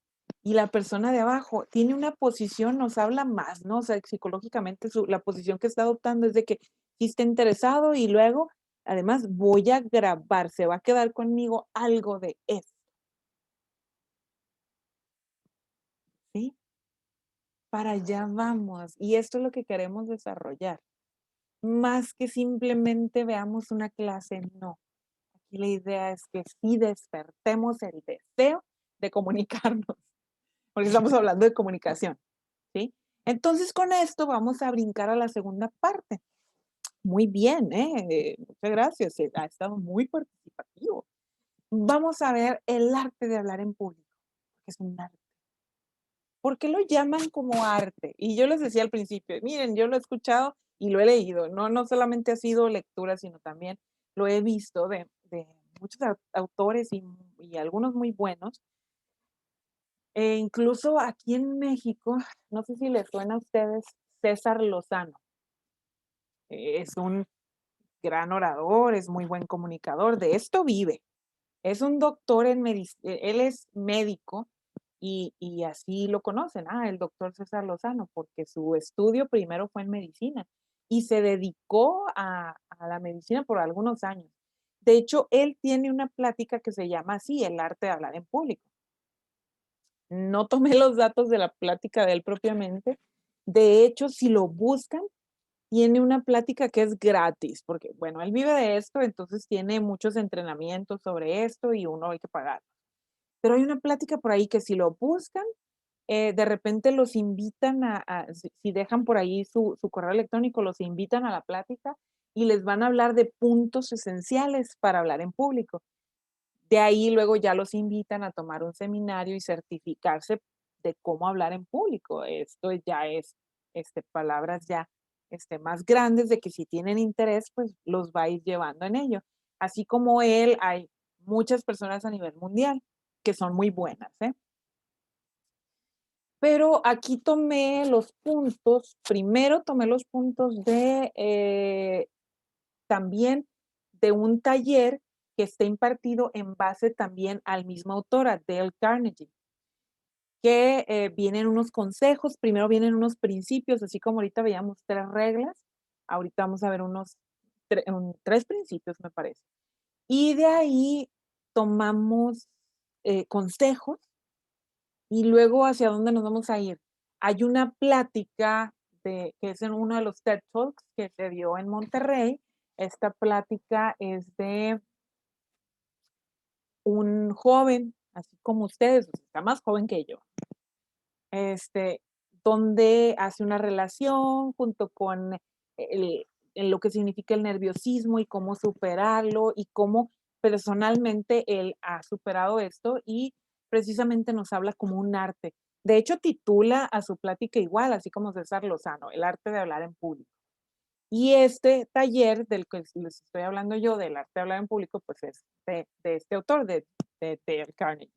Y la persona de abajo tiene una posición, nos habla más, ¿no? O sea, psicológicamente la posición que está adoptando es de que sí está interesado y luego, además, voy a grabar, se va a quedar conmigo algo de esto. ¿Sí? Para allá vamos. Y esto es lo que queremos desarrollar. Más que simplemente veamos una clase, no. Aquí la idea es que sí despertemos el deseo de comunicarnos, porque estamos hablando de comunicación, ¿sí? Entonces, con esto vamos a brincar a la segunda parte. Muy bien, muchas gracias. Ha estado muy participativo. Vamos a ver el arte de hablar en público, que es un arte. ¿Por qué lo llaman como arte? Y yo les decía al principio, miren, yo lo he escuchado y lo he leído. No solamente ha sido lectura, sino también lo he visto de muchos autores y algunos muy buenos. Incluso aquí en México, no sé si les suena a ustedes César Lozano. Es un gran orador, es muy buen comunicador, de esto vive. Es un doctor en medicina, él es médico y así lo conocen, el doctor César Lozano, porque su estudio primero fue en medicina y se dedicó a la medicina por algunos años. De hecho, él tiene una plática que se llama así, el arte de hablar en público. No tomé los datos de la plática de él propiamente. De hecho, si lo buscan, tiene una plática que es gratis, porque, bueno, él vive de esto, entonces tiene muchos entrenamientos sobre esto y uno hay que pagar. Pero hay una plática por ahí que si lo buscan, de repente los invitan si dejan por ahí su correo electrónico, los invitan a la plática y les van a hablar de puntos esenciales para hablar en público. De ahí luego ya los invitan a tomar un seminario y certificarse de cómo hablar en público. Esto ya es palabras ya más grandes de que si tienen interés, pues los va a ir llevando en ello. Así como él, hay muchas personas a nivel mundial que son muy buenas, ¿eh? Pero aquí tomé los puntos, primero tomé los puntos de también de un taller que está impartido en base también al mismo autor, a Dale Carnegie, que vienen unos consejos, primero vienen unos principios, así como ahorita veíamos 3 reglas, ahorita vamos a ver unos 3 principios, me parece. Y de ahí tomamos consejos y luego hacia dónde nos vamos a ir. Hay una plática que es en uno de los TED Talks que se dio en Monterrey. Esta plática es de un joven, así como ustedes, o sea, está más joven que yo, donde hace una relación junto con lo que significa el nerviosismo y cómo superarlo y cómo personalmente él ha superado esto y precisamente nos habla como un arte. De hecho, titula a su plática igual, así como César Lozano, el arte de hablar en público. Y este taller del que les estoy hablando yo, del arte de hablar en público, pues es de este autor, de Dale Carnegie.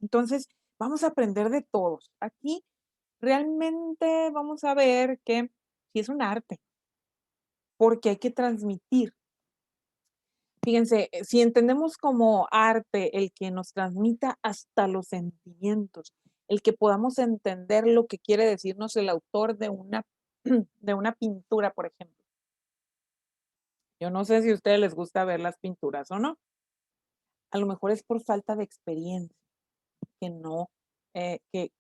Entonces, vamos a aprender de todos. Aquí realmente vamos a ver que sí es un arte, porque hay que transmitir. Fíjense, si entendemos como arte el que nos transmita hasta los sentimientos, el que podamos entender lo que quiere decirnos el autor de una pintura, por ejemplo. Yo no sé si a ustedes les gusta ver las pinturas o no. A lo mejor es por falta de experiencia, que no, que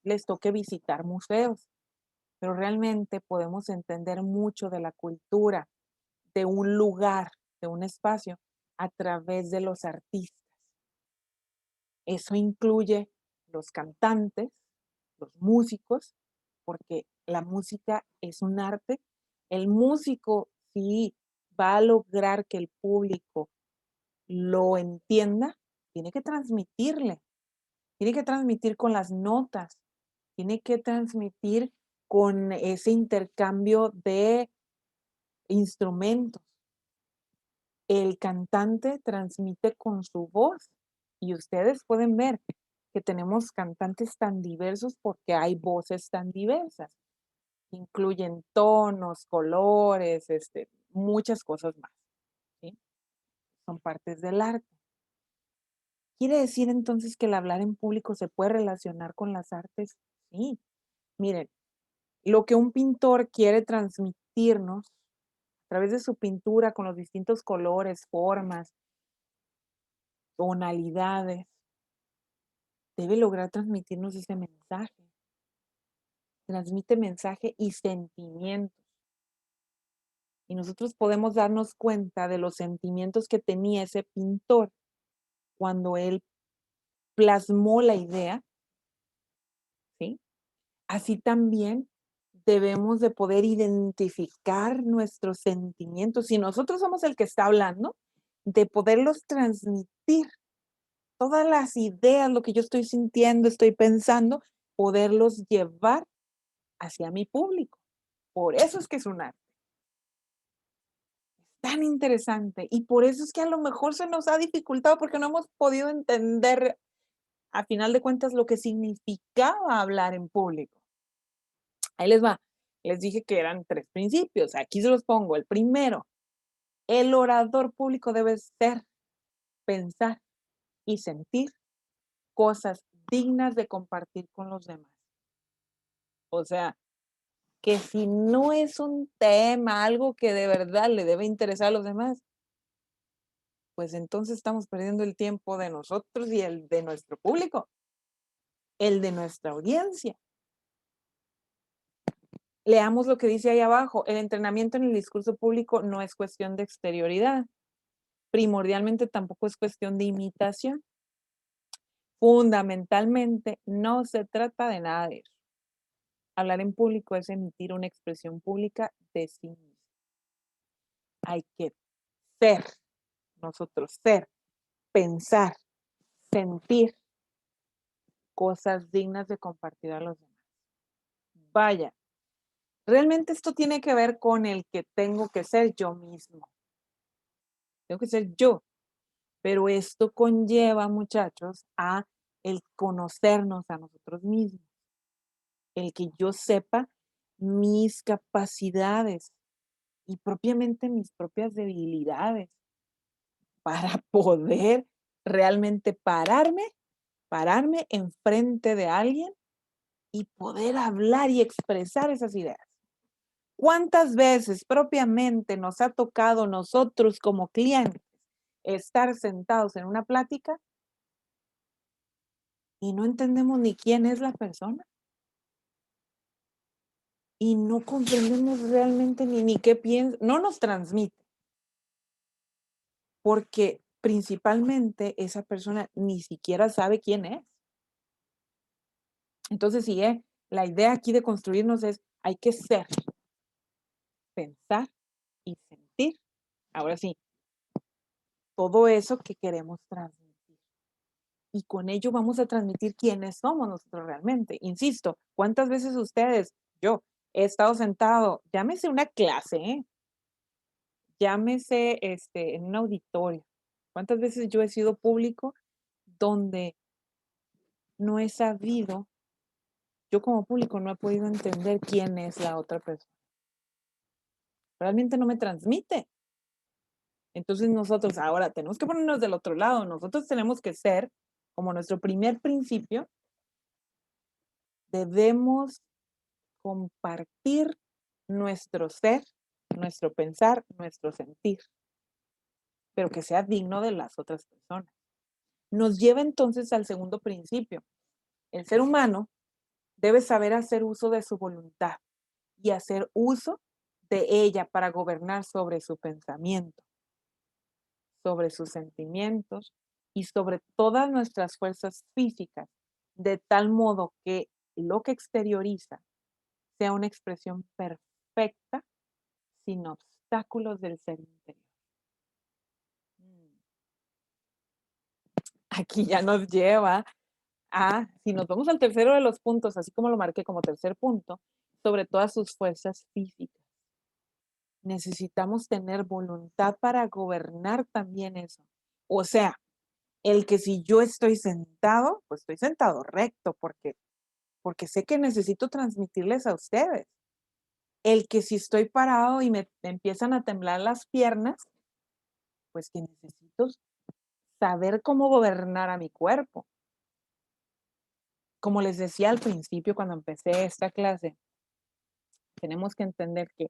les toque visitar museos, pero realmente podemos entender mucho de la cultura, de un lugar, de un espacio, a través de los artistas. Eso incluye los cantantes, los músicos, porque la música es un arte. El músico, si va a lograr que el público lo entienda, tiene que transmitirle, tiene que transmitir con las notas, tiene que transmitir con ese intercambio de instrumentos. El cantante transmite con su voz y ustedes pueden ver que tenemos cantantes tan diversos porque hay voces tan diversas. Incluyen tonos, colores, muchas cosas más, ¿sí? Son partes del arte. ¿Quiere decir entonces que el hablar en público se puede relacionar con las artes? Sí. Miren, lo que un pintor quiere transmitirnos a través de su pintura con los distintos colores, formas, tonalidades, debe lograr transmitirnos ese mensaje. Transmite mensaje y sentimientos. Y nosotros podemos darnos cuenta de los sentimientos que tenía ese pintor cuando él plasmó la idea, ¿sí? así también debemos de poder identificar nuestros sentimientos. Si nosotros somos el que está hablando, de poderlos transmitir. Todas las ideas, lo que yo estoy sintiendo, estoy pensando, poderlos llevar hacia mi público. Por eso es que es un arte. Tan interesante. Y por eso es que a lo mejor se nos ha dificultado porque no hemos podido entender, a final de cuentas, lo que significaba hablar en público. Ahí les va. Les dije que eran 3 principios. Aquí se los pongo. El primero, el orador público debe ser, pensar y sentir cosas dignas de compartir con los demás. O sea, que si no es un tema, algo que de verdad le debe interesar a los demás, pues entonces estamos perdiendo el tiempo de nosotros y el de nuestro público, el de nuestra audiencia. Leamos lo que dice ahí abajo. El entrenamiento en el discurso público no es cuestión de exterioridad. Primordialmente tampoco es cuestión de imitación. Fundamentalmente no se trata de nada de eso. Hablar en público es emitir una expresión pública de sí mismo. Hay que ser, nosotros ser, pensar, sentir cosas dignas de compartir a los demás. Vaya, realmente esto tiene que ver con el que tengo que ser yo mismo. Tengo que ser yo. Pero esto conlleva, muchachos, a el conocernos a nosotros mismos. El que yo sepa mis capacidades y propiamente mis propias debilidades para poder realmente pararme enfrente de alguien y poder hablar y expresar esas ideas. ¿Cuántas veces propiamente nos ha tocado nosotros como clientes estar sentados en una plática y no entendemos ni quién es la persona? Y no comprendemos realmente ni qué piensa, no nos transmite. Porque principalmente esa persona ni siquiera sabe quién es. Entonces, sí, la idea aquí de construirnos es, hay que ser, pensar y sentir. Ahora sí, todo eso que queremos transmitir. Y con ello vamos a transmitir quiénes somos nosotros realmente. Insisto, ¿cuántas veces ustedes, yo, he estado sentado, llámese una clase, llámese en un auditorio? ¿Cuántas veces yo he sido público donde no he sabido, yo como público no he podido entender quién es la otra persona? Realmente no me transmite. Entonces nosotros ahora tenemos que ponernos del otro lado. Nosotros tenemos que ser, como nuestro primer principio, debemos compartir nuestro ser, nuestro pensar, nuestro sentir, pero que sea digno de las otras personas. Nos lleva entonces al segundo principio. El ser humano debe saber hacer uso de su voluntad y hacer uso de ella para gobernar sobre su pensamiento, sobre sus sentimientos y sobre todas nuestras fuerzas físicas, de tal modo que lo que exterioriza sea una expresión perfecta, sin obstáculos del ser interior. Aquí ya nos lleva a, si nos vamos al tercero de los puntos, así como lo marqué como tercer punto, sobre todas sus fuerzas físicas. Necesitamos tener voluntad para gobernar también eso. O sea, el que si yo estoy sentado, pues estoy sentado recto porque sé que necesito transmitirles a ustedes. El que si estoy parado y me empiezan a temblar las piernas, pues que necesito saber cómo gobernar a mi cuerpo. Como les decía al principio cuando empecé esta clase, tenemos que entender que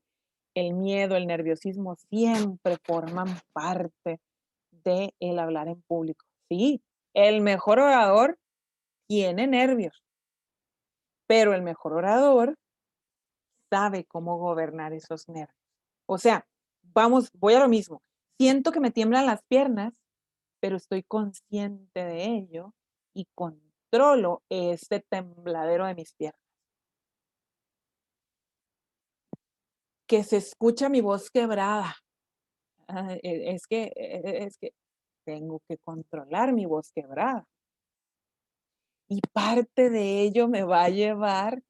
el miedo, el nerviosismo siempre forman parte del hablar en público. Sí, el mejor orador tiene nervios, pero el mejor orador sabe cómo gobernar esos nervios. O sea, voy a lo mismo. Siento que me tiemblan las piernas, pero estoy consciente de ello y controlo este tembladero de mis piernas. que se escucha mi voz quebrada. Es que tengo que controlar mi voz quebrada. Y parte de ello me va a llevar,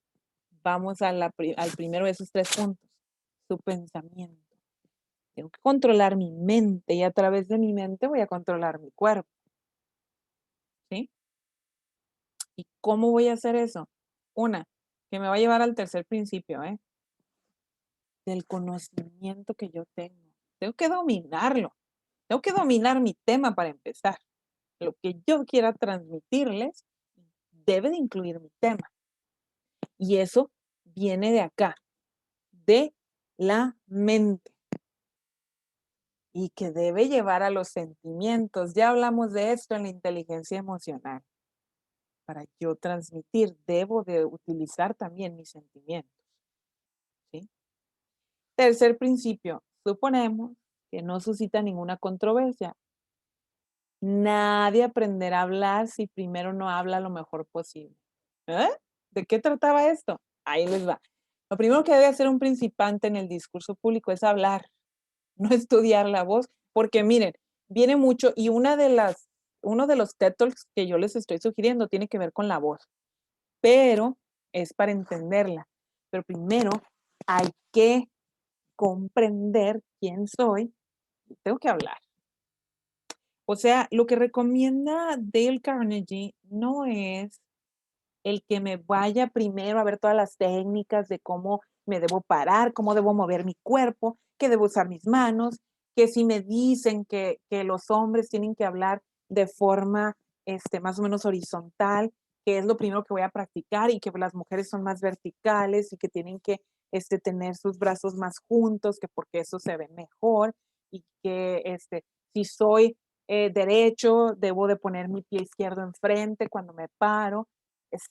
vamos a al primero de esos 3 puntos, su pensamiento. Tengo que controlar mi mente y a través de mi mente voy a controlar mi cuerpo. ¿Sí? ¿Y cómo voy a hacer eso? Una, que me va a llevar al tercer principio, del conocimiento que yo tengo. Tengo que dominarlo. Tengo que dominar mi tema para empezar. Lo que yo quiera transmitirles debe de incluir mi tema. Y eso viene de acá, de la mente. Y que debe llevar a los sentimientos. Ya hablamos de esto en la inteligencia emocional. Para yo transmitir, debo de utilizar también mis sentimientos. ¿Sí? Tercer principio, suponemos que no suscita ninguna controversia. Nadie aprenderá a hablar si primero no habla lo mejor posible. ¿De qué trataba esto? Ahí les va. Lo primero que debe hacer un principiante en el discurso público es hablar, no estudiar la voz, porque miren, viene mucho y uno de los TED Talks que yo les estoy sugiriendo tiene que ver con la voz, pero es para entenderla. Pero primero hay que comprender quién soy y tengo que hablar. O sea, lo que recomienda Dale Carnegie no es el que me vaya primero a ver todas las técnicas de cómo me debo parar, cómo debo mover mi cuerpo, que debo usar mis manos, que si me dicen que los hombres tienen que hablar de forma más o menos horizontal, que es lo primero que voy a practicar y que las mujeres son más verticales y que tienen que tener sus brazos más juntos, que porque eso se ve mejor y que si soy derecho, debo de poner mi pie izquierdo enfrente cuando me paro.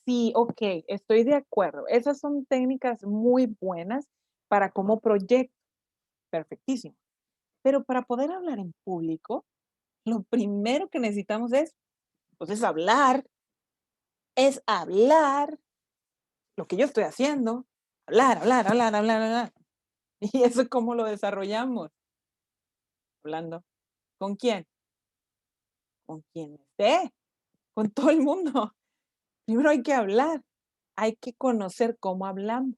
Sí, ok, estoy de acuerdo. Esas son técnicas muy buenas para cómo proyecto. Perfectísimo. Pero para poder hablar en público, lo primero que necesitamos pues es hablar lo que yo estoy haciendo. Hablar. ¿Y eso cómo lo desarrollamos? Hablando. ¿Con quién? Con quien esté. Con todo el mundo. Primero hay que hablar. Hay que conocer cómo hablamos.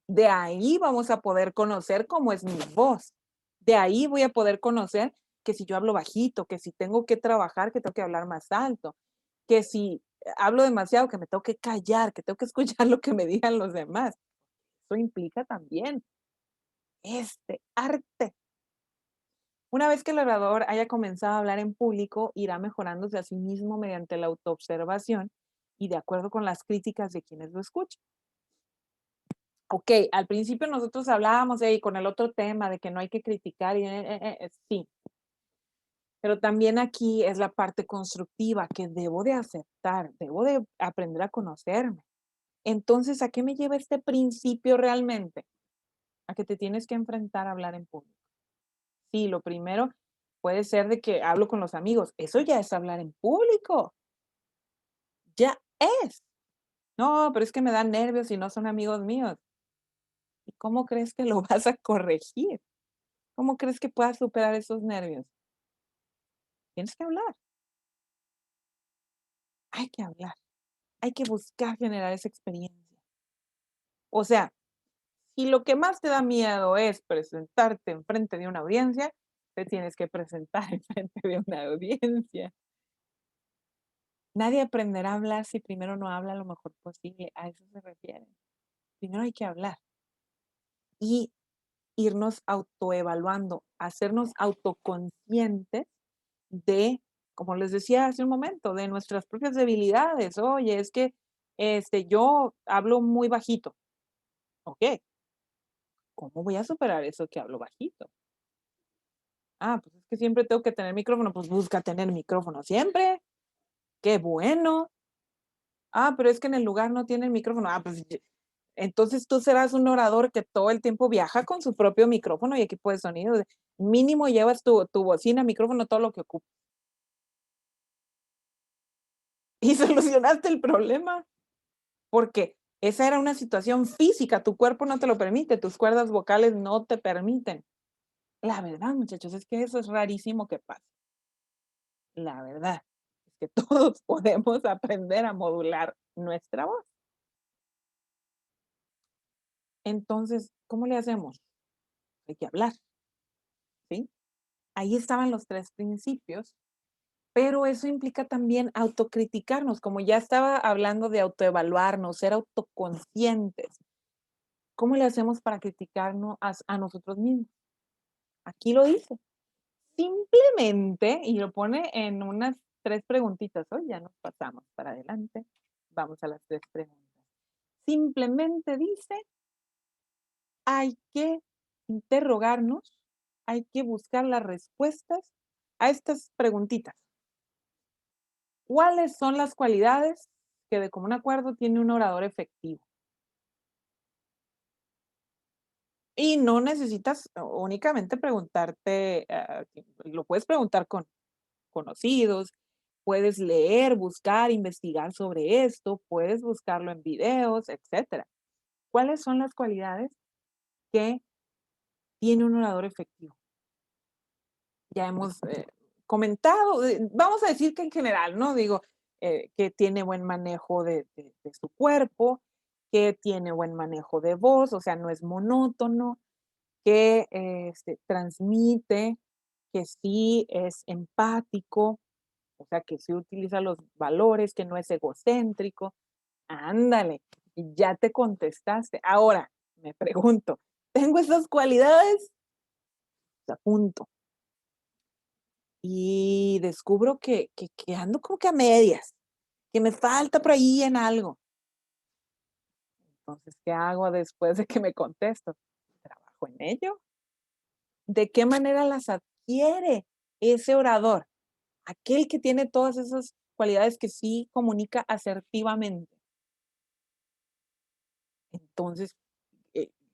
De ahí vamos a poder conocer cómo es mi voz. De ahí voy a poder conocer que si yo hablo bajito, que si tengo que trabajar, que tengo que hablar más alto, que si hablo demasiado, que me tengo que callar, que tengo que escuchar lo que me digan los demás. Eso implica también arte. Una vez que el orador haya comenzado a hablar en público, irá mejorándose a sí mismo mediante la autoobservación y de acuerdo con las críticas de quienes lo escuchan. Ok, al principio nosotros hablábamos con el otro tema de que no hay que criticar y sí. Pero también aquí es la parte constructiva que debo de aceptar, debo de aprender a conocerme. Entonces, ¿a qué me lleva este principio realmente? A que te tienes que enfrentar a hablar en público. Sí, lo primero puede ser de que hablo con los amigos. Eso ya es hablar en público. Ya es. No, pero es que me dan nervios y no son amigos míos. ¿Y cómo crees que lo vas a corregir? ¿Cómo crees que puedas superar esos nervios? Tienes que hablar. Hay que hablar. Hay que buscar generar esa experiencia. O sea, si lo que más te da miedo es presentarte enfrente de una audiencia, te tienes que presentar enfrente de una audiencia. Nadie aprenderá a hablar si primero no habla lo mejor posible. A eso se refiere. Primero hay que hablar. Y irnos autoevaluando, hacernos autoconscientes de, como les decía hace un momento, de nuestras propias debilidades. Oye, es que yo hablo muy bajito. Ok. ¿Cómo voy a superar eso que hablo bajito? Pues es que siempre tengo que tener micrófono. Pues busca tener micrófono siempre. ¡Qué bueno! Pero es que en el lugar no tienen micrófono. Pues entonces tú serás un orador que todo el tiempo viaja con su propio micrófono y equipo de sonido. Mínimo llevas tu bocina, micrófono, todo lo que ocupa. Y solucionaste el problema. Porque Esa era una situación física, tu cuerpo no te lo permite, tus cuerdas vocales no te permiten. La verdad, muchachos, es que eso es rarísimo que pase. La verdad es que todos podemos aprender a modular nuestra voz. Entonces, ¿cómo le hacemos? Hay que hablar, ¿sí? Ahí estaban los 3 principios, pero eso implica también autocriticarnos, como ya estaba hablando de autoevaluarnos, ser autoconscientes. ¿Cómo le hacemos para criticarnos a nosotros mismos? Aquí lo dice. Simplemente, y lo pone en unas 3 preguntitas. Hoy ya nos pasamos para adelante. Vamos a las 3 preguntas. Simplemente dice, hay que interrogarnos, hay que buscar las respuestas a estas preguntitas. ¿Cuáles son las cualidades que de común acuerdo tiene un orador efectivo? Y no necesitas únicamente preguntarte, lo puedes preguntar con conocidos, puedes leer, buscar, investigar sobre esto, puedes buscarlo en videos, etcétera. ¿Cuáles son las cualidades que tiene un orador efectivo? Ya hemos comentado, vamos a decir que en general, ¿no? Digo, que tiene buen manejo de su cuerpo, que tiene buen manejo de voz, o sea, no es monótono, que transmite, que sí es empático, o sea, que sí utiliza los valores, que no es egocéntrico. Ándale, ya te contestaste. Ahora, me pregunto, ¿tengo esas cualidades? Te apunto. Y descubro que ando como que a medias, que me falta por ahí en algo. Entonces, ¿qué hago después de que me contesto? ¿Trabajo en ello? ¿De qué manera las adquiere ese orador? Aquel que tiene todas esas cualidades que sí comunica asertivamente. Entonces,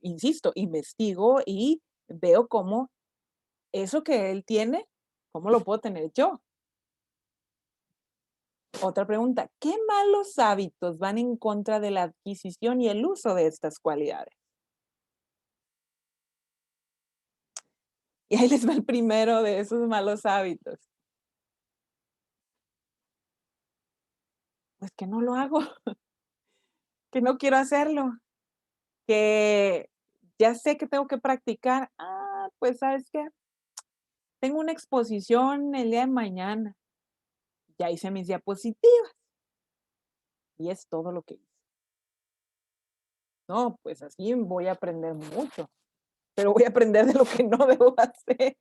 insisto, investigo y veo cómo eso que él tiene, ¿cómo lo puedo tener yo? Otra pregunta, ¿qué malos hábitos van en contra de la adquisición y el uso de estas cualidades? Y ahí les va el primero de esos malos hábitos. Pues que no lo hago, que no quiero hacerlo, que ya sé que tengo que practicar. Pues ¿sabes qué? Tengo una exposición el día de mañana. Ya hice mis diapositivas. Y es todo lo que hice. No, pues así voy a aprender mucho, pero voy a aprender de lo que no debo hacer.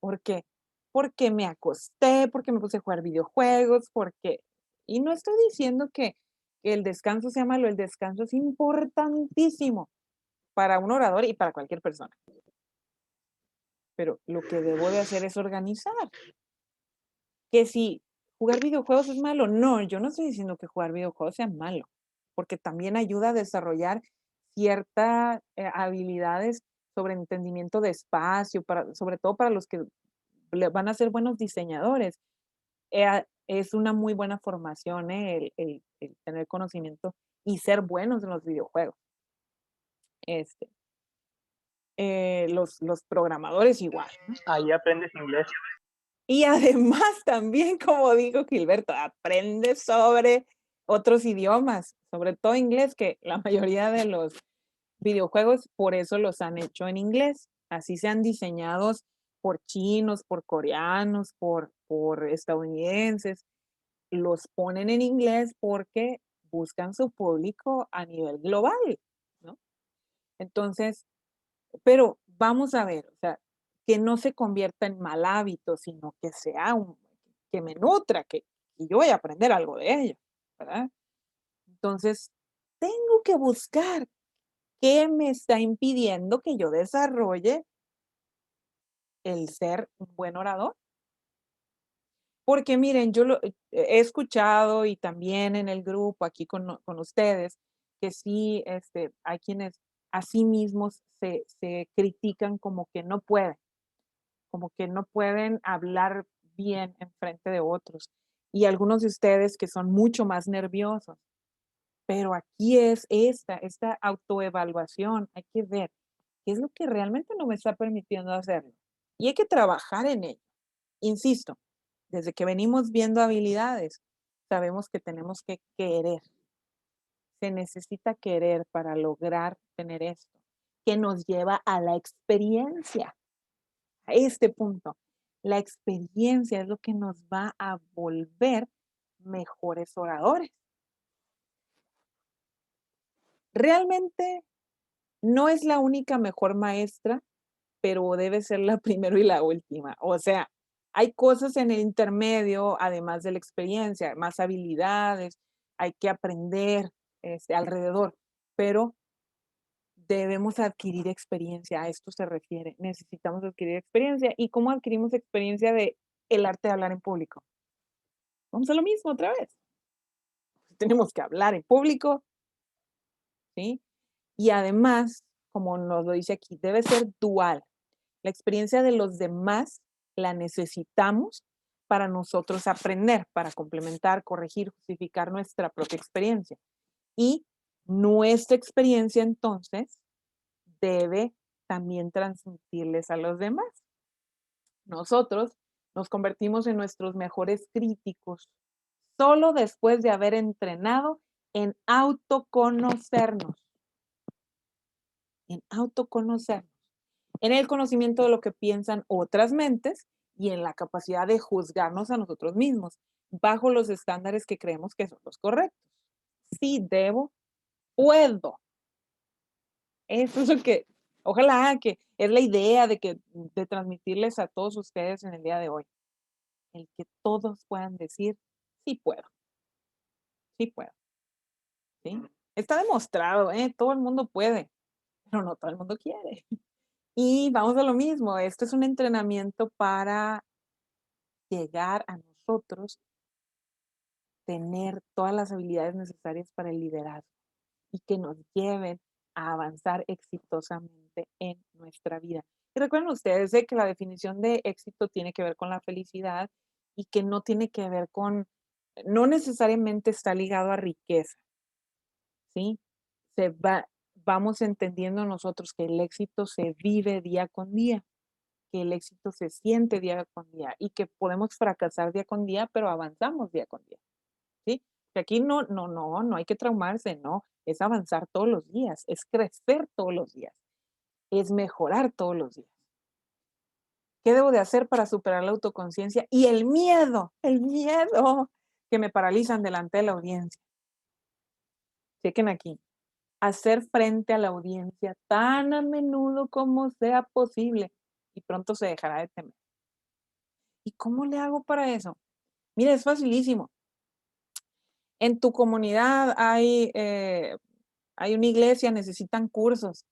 ¿Por qué? Porque me acosté, porque me puse a jugar videojuegos, porque... Y no estoy diciendo que el descanso sea malo, el descanso es importantísimo para un orador y para cualquier persona. Pero lo que debo de hacer es organizar. Que si jugar videojuegos es malo, no, yo no estoy diciendo que jugar videojuegos sea malo, porque también ayuda a desarrollar ciertas habilidades sobre entendimiento de espacio, sobre todo para los que van a ser buenos diseñadores. Es una muy buena formación el tener conocimiento y ser buenos en los videojuegos. Los programadores igual, ¿no? Ahí aprendes inglés. Y además también, como dijo Gilberto, aprendes sobre otros idiomas, sobre todo inglés, que la mayoría de los videojuegos por eso los han hecho en inglés. Así sean diseñados por chinos, por coreanos, por estadounidenses. Los ponen en inglés porque buscan su público a nivel global, ¿no? Entonces, pero vamos a ver, o sea, que no se convierta en mal hábito, sino que sea que me nutra, que yo voy a aprender algo de ello, ¿verdad? Entonces, tengo que buscar qué me está impidiendo que yo desarrolle el ser un buen orador. Porque miren, yo he escuchado y también en el grupo aquí con ustedes, que sí, hay quienes a sí mismos se critican como que no pueden hablar bien en frente de otros. Y algunos de ustedes que son mucho más nerviosos. Pero aquí es esta autoevaluación. Hay que ver qué es lo que realmente no me está permitiendo hacerlo. Y hay que trabajar en ello. Insisto, desde que venimos viendo habilidades, sabemos que tenemos que querer. Se necesita querer para lograr tener esto, que nos lleva a la experiencia, a este punto. La experiencia es lo que nos va a volver mejores oradores. Realmente no es la única mejor maestra, pero debe ser la primero y la última. O sea, hay cosas en el intermedio, además de la experiencia, más habilidades, hay que aprender alrededor, pero debemos adquirir experiencia, a esto se refiere. Necesitamos adquirir experiencia. ¿Y cómo adquirimos experiencia de el arte de hablar en público? Vamos a lo mismo otra vez. Tenemos que hablar en público, ¿sí? Y además, como nos lo dice aquí, debe ser dual. La experiencia de los demás la necesitamos para nosotros aprender, para complementar, corregir, justificar nuestra propia experiencia. Y nuestra experiencia entonces debe también transmitirles a los demás. Nosotros nos convertimos en nuestros mejores críticos solo después de haber entrenado en autoconocernos. En autoconocernos. En el conocimiento de lo que piensan otras mentes y en la capacidad de juzgarnos a nosotros mismos bajo los estándares que creemos que son los correctos. Sí debo, puedo. Eso es lo que, ojalá que es la idea de transmitirles a todos ustedes en el día de hoy. El que todos puedan decir, sí puedo. Sí puedo. ¿Sí? Está demostrado, todo el mundo puede, pero no todo el mundo quiere. Y vamos a lo mismo, esto es un entrenamiento para llegar a nosotros, tener todas las habilidades necesarias para el liderazgo y que nos lleven a avanzar exitosamente en nuestra vida. Y recuerden ustedes que la definición de éxito tiene que ver con la felicidad y que no tiene que ver con, no necesariamente está ligado a riqueza, ¿sí? Vamos entendiendo nosotros que el éxito se vive día con día, que el éxito se siente día con día y que podemos fracasar día con día, pero avanzamos día con día, ¿sí? Que aquí no hay que traumarse, no, es avanzar todos los días, es crecer todos los días, es mejorar todos los días. ¿Qué debo de hacer para superar la autoconciencia y el miedo que me paralizan delante de la audiencia? Chequen aquí. Hacer frente a la audiencia tan a menudo como sea posible y pronto se dejará de temer. ¿Y cómo le hago para eso? Mire, es facilísimo. En tu comunidad hay una iglesia, necesitan cursos.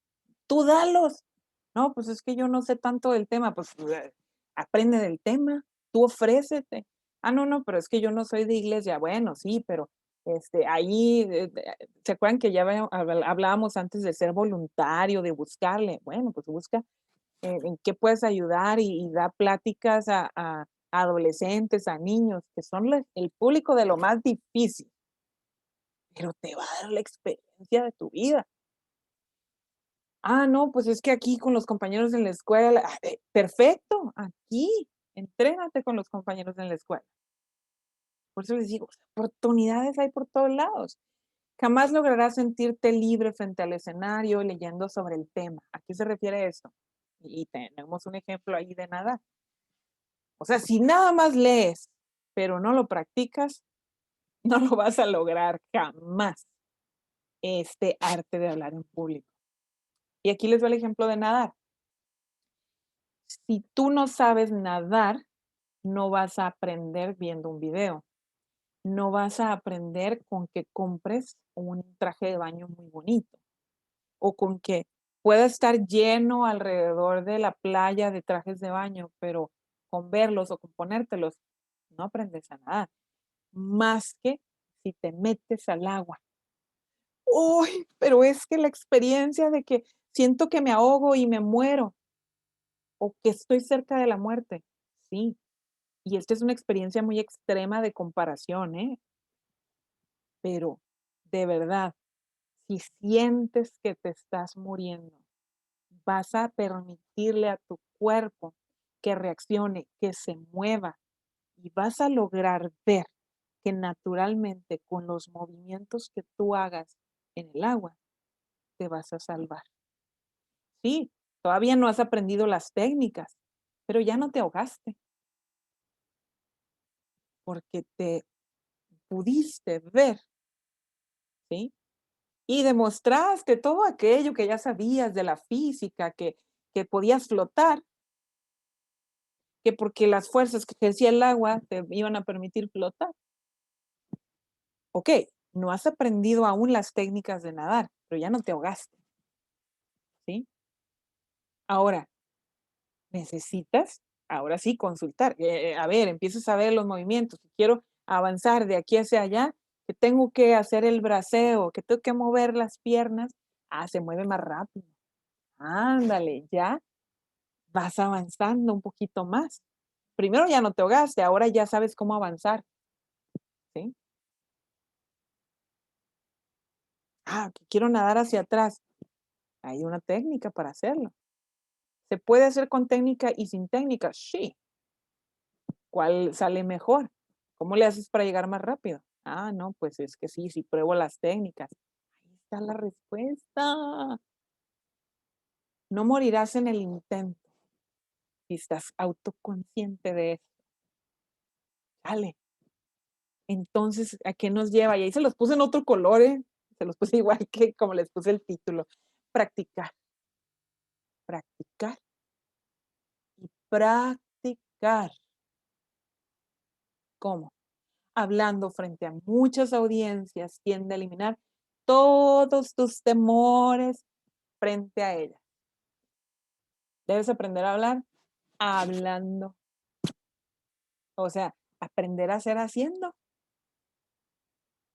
Tú dalos. No, pues es que yo no sé tanto del tema. Pues aprende del tema, tú ofrécete. Ah, no, pero es que yo no soy de iglesia. Bueno, sí, pero ahí, ¿se acuerdan que ya hablábamos antes de ser voluntario, de buscarle? Bueno, pues busca en qué puedes ayudar y da pláticas a adolescentes, a niños, que son el público de lo más difícil, pero te va a dar la experiencia de tu vida. Ah, no, pues es que aquí con los compañeros en la escuela, perfecto, aquí, entrénate con los compañeros en la escuela. Por eso les digo, oportunidades hay por todos lados. Jamás lograrás sentirte libre frente al escenario leyendo sobre el tema. ¿A qué se refiere esto? Y tenemos un ejemplo ahí de nada. O sea, si nada más lees, pero no lo practicas, no lo vas a lograr jamás, este arte de hablar en público. Y aquí les doy el ejemplo de nadar. Si tú no sabes nadar, no vas a aprender viendo un video. No vas a aprender con que compres un traje de baño muy bonito o con que pueda estar lleno alrededor de la playa de trajes de baño, pero con verlos o con ponértelos, no aprendes a nadar. Más que si te metes al agua. ¡Uy! Pero es que la experiencia de que siento que me ahogo y me muero o que estoy cerca de la muerte. Sí. Y esta es una experiencia muy extrema de comparación, ¿eh? Pero de verdad, si sientes que te estás muriendo, vas a permitirle a tu cuerpo que reaccione, que se mueva, y vas a lograr ver que naturalmente con los movimientos que tú hagas en el agua, te vas a salvar. Sí, todavía no has aprendido las técnicas, pero ya no te ahogaste, porque te pudiste ver, ¿sí? Y demostraste todo aquello que ya sabías de la física, que podías flotar, que porque las fuerzas que ejercía el agua te iban a permitir flotar. Ok, no has aprendido aún las técnicas de nadar, pero ya no te ahogaste, ¿sí? Ahora, necesitas, ahora sí, consultar. A ver, empiezas a ver los movimientos. Si quiero avanzar de aquí hacia allá, que tengo que hacer el braceo, que tengo que mover las piernas. Ah, se mueve más rápido. Ándale, ya vas avanzando un poquito más. Primero ya no te ahogaste, ahora ya sabes cómo avanzar, ¿sí? Ah, que quiero nadar hacia atrás. Hay una técnica para hacerlo. ¿Se puede hacer con técnica y sin técnica? Sí. ¿Cuál sale mejor? ¿Cómo le haces para llegar más rápido? Ah, no, pues es que sí, sí pruebo las técnicas. Ahí está la respuesta. No morirás en el intento si estás autoconsciente de eso. Dale. Entonces, ¿a qué nos lleva? Y ahí se los puse en otro color, ¿eh? Se los puse igual que como les puse el título. Practicar. Practicar. Y practicar. ¿Cómo? Hablando frente a muchas audiencias tiende a eliminar todos tus temores frente a ella. Debes aprender a hablar hablando. O sea, aprender a hacer haciendo.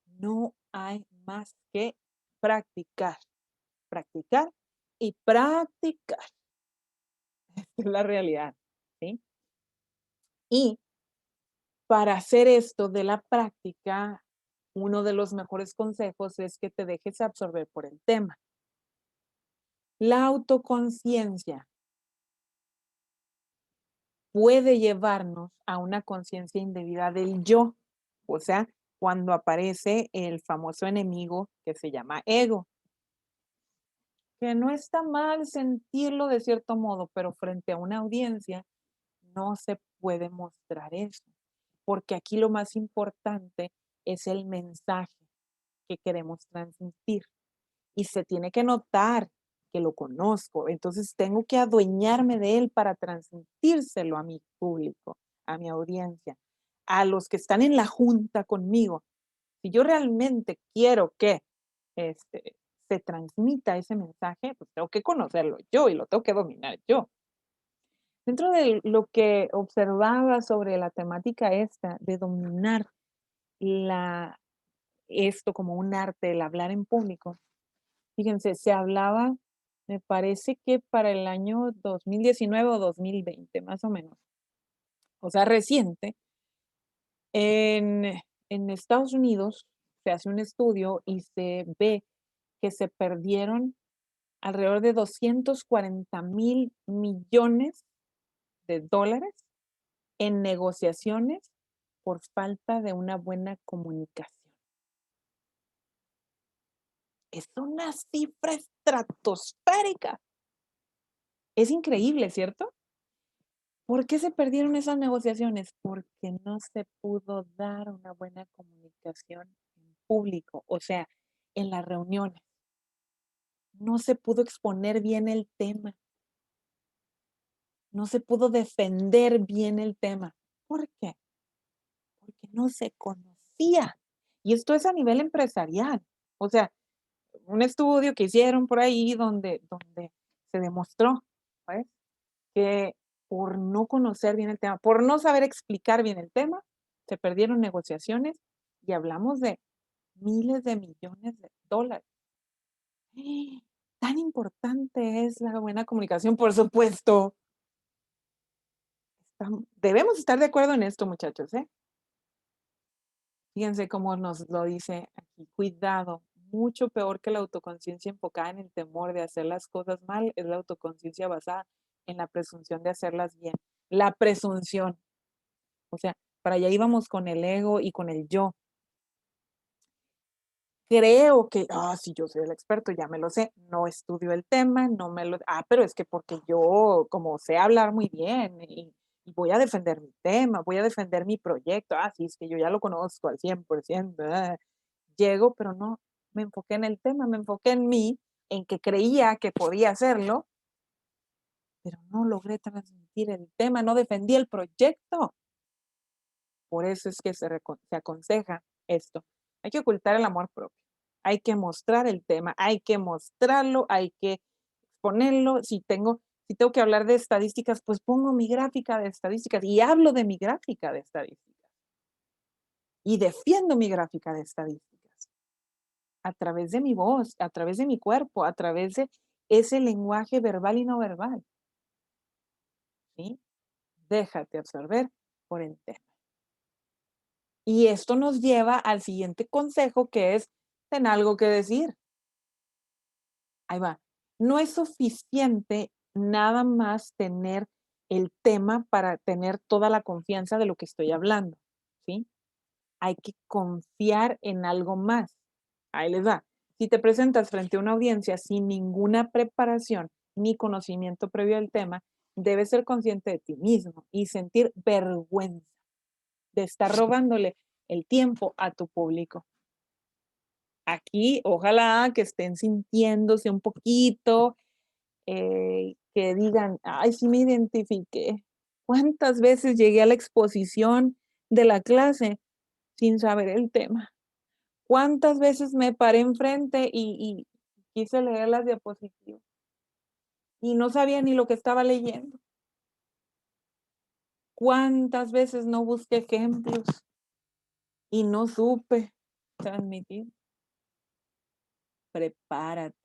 No hay más que practicar. Practicar y practicar. Esta es la realidad, ¿sí? Y para hacer esto de la práctica, uno de los mejores consejos es que te dejes absorber por el tema. La autoconciencia puede llevarnos a una conciencia indebida del yo, o sea, cuando aparece el famoso enemigo que se llama ego, que no está mal sentirlo de cierto modo, pero frente a una audiencia no se puede mostrar eso, porque aquí lo más importante es el mensaje que queremos transmitir y se tiene que notar que lo conozco, entonces tengo que adueñarme de él para transmitírselo a mi público, a mi audiencia, a los que están en la junta conmigo. Si yo realmente quiero que se transmita ese mensaje, pues tengo que conocerlo yo y lo tengo que dominar yo. Dentro de lo que observaba sobre la temática esta de dominar esto como un arte, el hablar en público, fíjense, se hablaba, me parece que para el año 2019 o 2020, más o menos, o sea, reciente, en Estados Unidos se hace un estudio y se ve que se perdieron alrededor de 240,000 millones de dólares en negociaciones por falta de una buena comunicación. Es una cifra estratosférica. Es increíble, ¿cierto? ¿Por qué se perdieron esas negociaciones? Porque no se pudo dar una buena comunicación en público, o sea, en las reuniones. No se pudo exponer bien el tema. No se pudo defender bien el tema. ¿Por qué? Porque no se conocía. Y esto es a nivel empresarial. O sea, un estudio que hicieron por ahí donde se demostró, ¿sabes? Que por no conocer bien el tema, por no saber explicar bien el tema, se perdieron negociaciones y hablamos de miles de millones de dólares. Tan importante es la buena comunicación, por supuesto. Debemos estar de acuerdo en esto, muchachos, ¿eh? Fíjense cómo nos lo dice aquí Y cuidado, mucho peor que la autoconciencia enfocada en el temor de hacer las cosas mal es la autoconciencia basada en la presunción de hacerlas bien. La presunción. O sea, para allá íbamos con el ego y con el yo. Creo que, sí, yo soy el experto, ya me lo sé, no estudio el tema, no me lo, pero es que porque yo como sé hablar muy bien y voy a defender mi tema, voy a defender mi proyecto, sí, es que yo ya lo conozco al 100%, llego, pero no, me enfoqué en el tema, me enfoqué en mí, en que creía que podía hacerlo, pero no logré transmitir el tema, no defendí el proyecto. Por eso es que se aconseja esto. Hay que ocultar el amor propio. Hay que mostrar el tema, hay que mostrarlo, hay que exponerlo. Si tengo que hablar de estadísticas, pues pongo mi gráfica de estadísticas y hablo de mi gráfica de estadísticas. Y defiendo mi gráfica de estadísticas. A través de mi voz, a través de mi cuerpo, a través de ese lenguaje verbal y no verbal. ¿Sí? Déjate absorber por el tema. Y esto nos lleva al siguiente consejo, que es, ten algo que decir. Ahí va. No es suficiente nada más tener el tema para tener toda la confianza de lo que estoy hablando, ¿sí? Hay que confiar en algo más. Ahí les va. Si te presentas frente a una audiencia sin ninguna preparación ni conocimiento previo del tema, debes ser consciente de ti mismo y sentir vergüenza de estar robándole el tiempo a tu público. Aquí, ojalá que estén sintiéndose un poquito, que digan, ay, sí me identifiqué. ¿Cuántas veces llegué a la exposición de la clase sin saber el tema? ¿Cuántas veces me paré enfrente y quise leer las diapositivas y no sabía ni lo que estaba leyendo? ¿Cuántas veces no busqué ejemplos y no supe transmitir? Prepárate.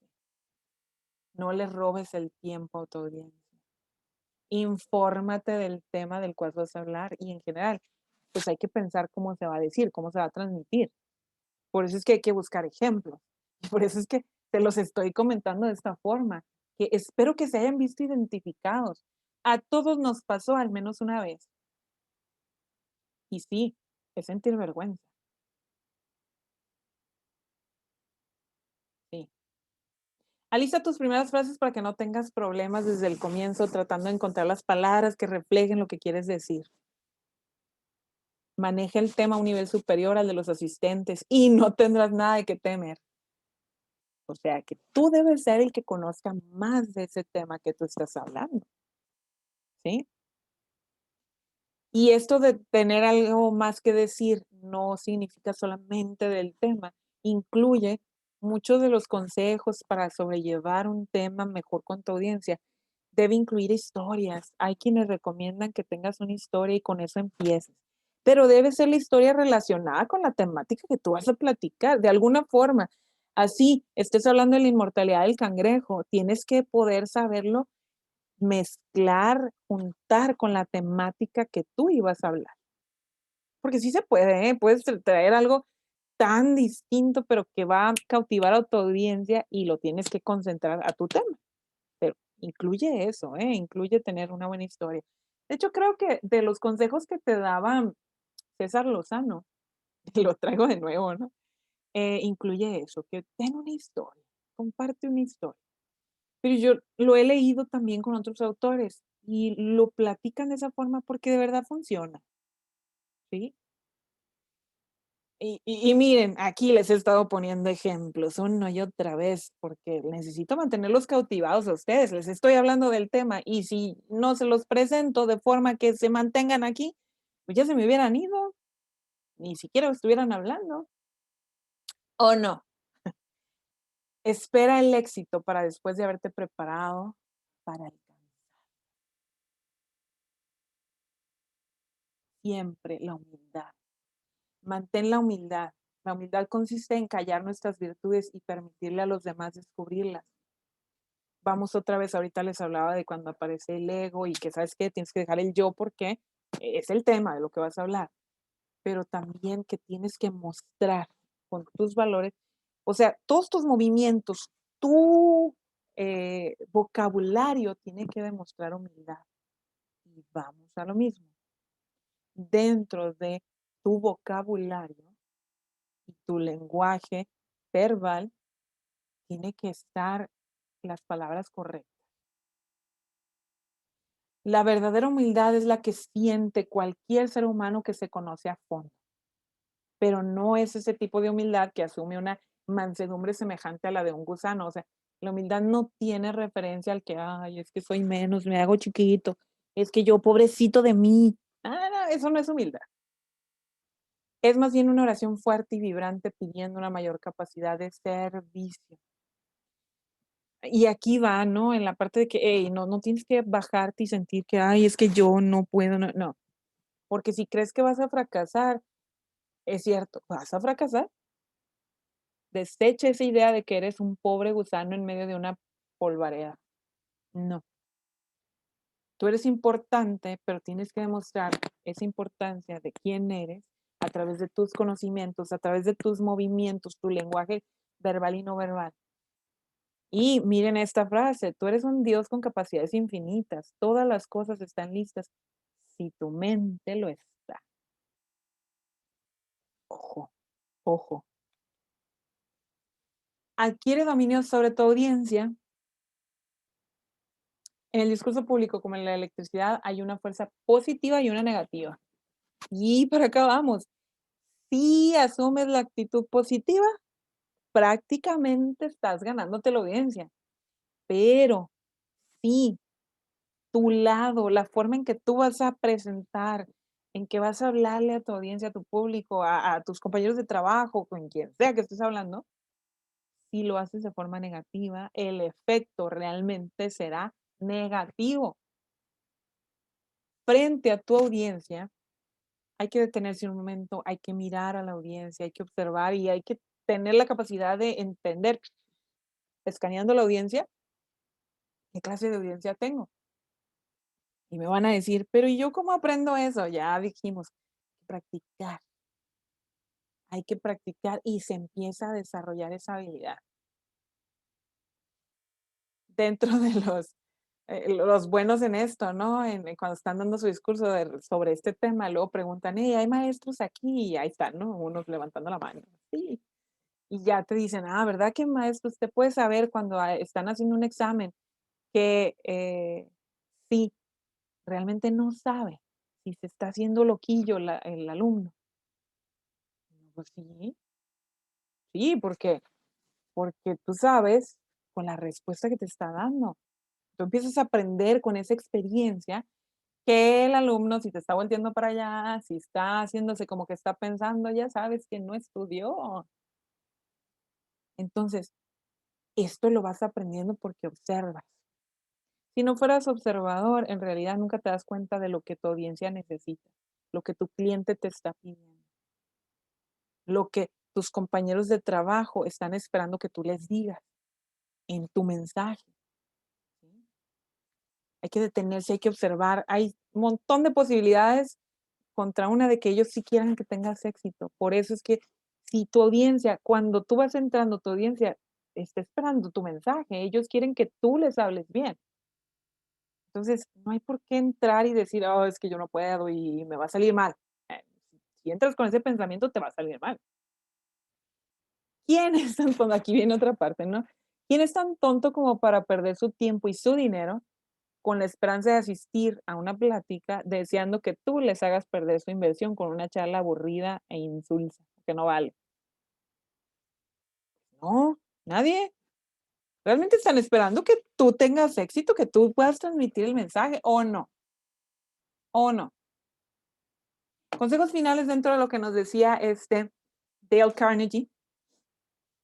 No les robes el tiempo a tu audiencia. Infórmate del tema del cual vas a hablar y en general, pues hay que pensar cómo se va a decir, cómo se va a transmitir. Por eso es que hay que buscar ejemplos. Y por eso es que te los estoy comentando de esta forma, que espero que se hayan visto identificados. A todos nos pasó al menos una vez. Y sí, es sentir vergüenza. Sí. Alista tus primeras frases para que no tengas problemas desde el comienzo tratando de encontrar las palabras que reflejen lo que quieres decir. Maneja el tema a un nivel superior al de los asistentes y no tendrás nada de qué temer. O sea, que tú debes ser el que conozca más de ese tema que tú estás hablando. ¿Sí? Y esto de tener algo más que decir no significa solamente del tema, incluye muchos de los consejos para sobrellevar un tema mejor con tu audiencia. Debe incluir historias. Hay quienes recomiendan que tengas una historia y con eso empieces. Pero debe ser la historia relacionada con la temática que tú vas a platicar, de alguna forma. Así, estés hablando de la inmortalidad del cangrejo, tienes que poder saberlo mezclar, juntar con la temática que tú ibas a hablar. Porque sí se puede, ¿eh? Puedes traer algo tan distinto, pero que va a cautivar a tu audiencia y lo tienes que concentrar a tu tema. Pero incluye eso, incluye tener una buena historia. De hecho, creo que de los consejos que te daba César Lozano, lo traigo de nuevo, ¿no? Incluye eso, que ten una historia, comparte una historia. Pero yo lo he leído también con otros autores y lo platican de esa forma porque de verdad funciona, ¿sí? Y miren, aquí les he estado poniendo ejemplos una y otra vez porque necesito mantenerlos cautivados a ustedes. Les estoy hablando del tema y si no se los presento de forma que se mantengan aquí, pues ya se me hubieran ido, ni siquiera estuvieran hablando. ¿O no? Espera el éxito para después de haberte preparado para alcanzar. Siempre la humildad. Mantén la humildad. La humildad consiste en callar nuestras virtudes y permitirle a los demás descubrirlas. Vamos otra vez, ahorita les hablaba de cuando aparece el ego y que, ¿sabes qué? Tienes que dejar el yo porque es el tema de lo que vas a hablar. Pero también que tienes que mostrar con tus valores. O sea, todos tus movimientos, tu vocabulario tiene que demostrar humildad. Y vamos a lo mismo. Dentro de tu vocabulario y tu lenguaje verbal, tiene que estar las palabras correctas. La verdadera humildad es la que siente cualquier ser humano que se conoce a fondo, pero no es ese tipo de humildad que asume una mansedumbre semejante a la de un gusano. O sea, la humildad no tiene referencia al que, ay, es que soy menos, me hago chiquito, es que yo, pobrecito de mí. No, eso no es humildad. Es más bien una oración fuerte y vibrante pidiendo una mayor capacidad de servicio. Y aquí va, ¿no? En la parte de que, hey, no tienes que bajarte y sentir que, ay, es que yo no puedo, no. Porque si crees que vas a fracasar, es cierto, vas a fracasar. Desecha esa idea de que eres un pobre gusano en medio de una polvareda. No. Tú eres importante, pero tienes que demostrar esa importancia de quién eres a través de tus conocimientos, a través de tus movimientos, tu lenguaje verbal y no verbal. Y miren esta frase, tú eres un Dios con capacidades infinitas, todas las cosas están listas si tu mente lo está. Ojo, ojo. Adquiere dominio sobre tu audiencia. En el discurso público, como en la electricidad, hay una fuerza positiva y una negativa. Y para acá vamos. Si asumes la actitud positiva, prácticamente estás ganándote la audiencia. Pero si tu lado, la forma en que tú vas a presentar, en que vas a hablarle a tu audiencia, a tu público, a tus compañeros de trabajo, con quien sea que estés hablando, si lo haces de forma negativa, el efecto realmente será negativo. Frente a tu audiencia, hay que detenerse un momento, hay que mirar a la audiencia, hay que observar y hay que tener la capacidad de entender, escaneando la audiencia, qué clase de audiencia tengo. Y me van a decir, pero ¿y yo cómo aprendo eso? Ya dijimos, practicar. Hay que practicar y se empieza a desarrollar esa habilidad. Dentro de los buenos en esto, ¿no? Cuando están dando su discurso sobre este tema, luego preguntan, hey, ¿hay maestros aquí? Y ahí están, ¿no? Unos levantando la mano. Sí. Y ya te dicen, ¿verdad que maestro? Usted puede saber cuando están haciendo un examen que sí, realmente no sabe si se está haciendo loquillo el alumno. Pues sí, porque tú sabes con la respuesta que te está dando. Tú empiezas a aprender con esa experiencia que el alumno, si te está volteando para allá, si está haciéndose como que está pensando, ya sabes que no estudió. Entonces, esto lo vas aprendiendo porque observas. Si no fueras observador, en realidad nunca te das cuenta de lo que tu audiencia necesita, lo que tu cliente te está pidiendo, lo que tus compañeros de trabajo están esperando que tú les digas en tu mensaje. Hay que detenerse, hay que observar. Hay un montón de posibilidades contra una de que ellos sí quieran que tengas éxito. Por eso es que si tu audiencia, cuando tú vas entrando, tu audiencia está esperando tu mensaje, ellos quieren que tú les hables bien. Entonces, no hay por qué entrar y decir, oh, es que yo no puedo y me va a salir mal. Si entras con ese pensamiento, te va a salir mal. ¿Quién es tan tonto? Aquí viene otra parte, ¿no? ¿Quién es tan tonto como para perder su tiempo y su dinero con la esperanza de asistir a una plática deseando que tú les hagas perder su inversión con una charla aburrida e insulsa, que no vale? No, nadie. Realmente están esperando que tú tengas éxito, que tú puedas transmitir el mensaje, ¿o no? ¿O no? Consejos finales dentro de lo que nos decía Dale Carnegie.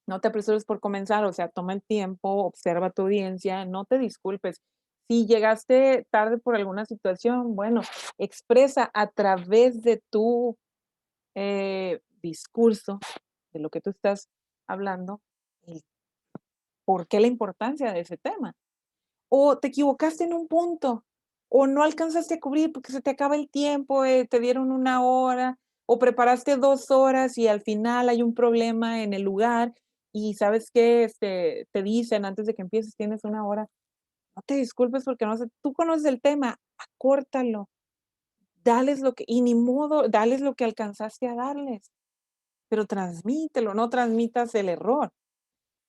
No te apresures por comenzar, o sea, toma el tiempo, observa tu audiencia, no te disculpes. Si llegaste tarde por alguna situación, bueno, expresa a través de tu discurso, de lo que tú estás hablando, por qué la importancia de ese tema. O te equivocaste en un punto, o no alcanzaste a cubrir porque se te acaba el tiempo, te dieron 1 hora, O preparaste 2 horas y al final hay un problema en el lugar y ¿sabes qué? Te dicen antes de que empieces, tienes 1 hora. No te disculpes porque no sé, tú conoces el tema, acórtalo, dales lo que y ni modo, dales lo que alcanzaste a darles, pero transmítelo, no transmitas el error.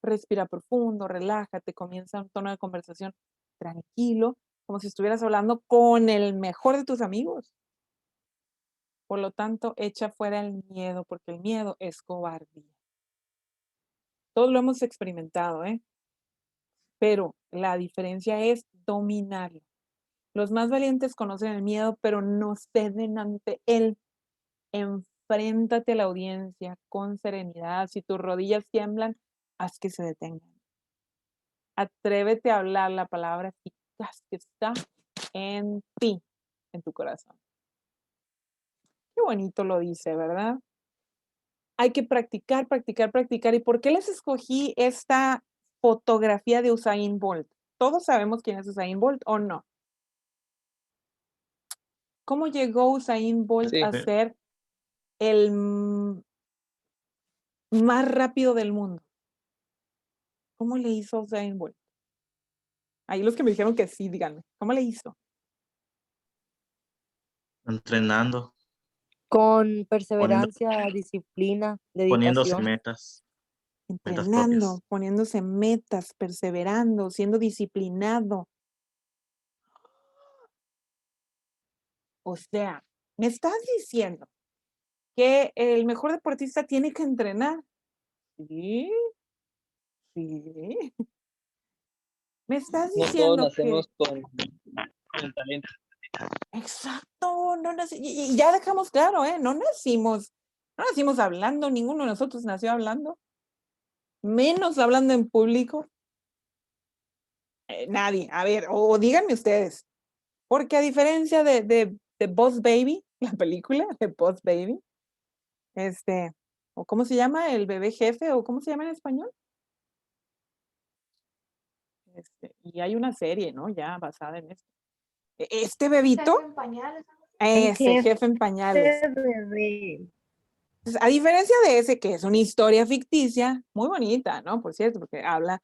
Respira profundo, relájate, comienza un tono de conversación tranquilo, como si estuvieras hablando con el mejor de tus amigos. Por lo tanto, echa fuera el miedo, porque el miedo es cobardía. Todos lo hemos experimentado, ¿eh? Pero la diferencia es dominarlo. Los más valientes conocen el miedo, pero no ceden ante él. Enfréntate a la audiencia con serenidad. Si tus rodillas tiemblan, haz que se detengan. Atrévete a hablar la palabra eficaz que está en ti, en tu corazón. Qué bonito lo dice, ¿verdad? Hay que practicar, practicar, practicar. ¿Y por qué les escogí esta fotografía de Usain Bolt? ¿Todos sabemos quién es Usain Bolt o no? ¿Cómo llegó Usain Bolt Sí. a ser el más rápido del mundo? ¿Cómo le hizo Usain Bolt? Ahí los que me dijeron que sí, díganme. ¿Cómo le hizo? Entrenando, Con perseverancia, disciplina, poniéndose dedicación. metas Entrenando, propias. poniéndose metas, perseverando, siendo disciplinado. O sea, me estás diciendo que el mejor deportista tiene que entrenar. Sí, sí. Me estás No todos diciendo que nacemos con el talento. exacto, no y ya dejamos claro, no nacimos hablando, ninguno de nosotros nació hablando, menos hablando en público. Nadie. A ver, o díganme ustedes, porque a diferencia de Boss Baby, la película de Boss Baby, o ¿cómo se llama? El bebé jefe, o ¿cómo se llama en español? Y hay una serie, ¿no? Ya basada en esto. Este bebito, Jefe en pañales. ese jefe en pañales. Bebé. Entonces, a diferencia de ese, que es una historia ficticia, muy bonita, ¿no? Por cierto, porque habla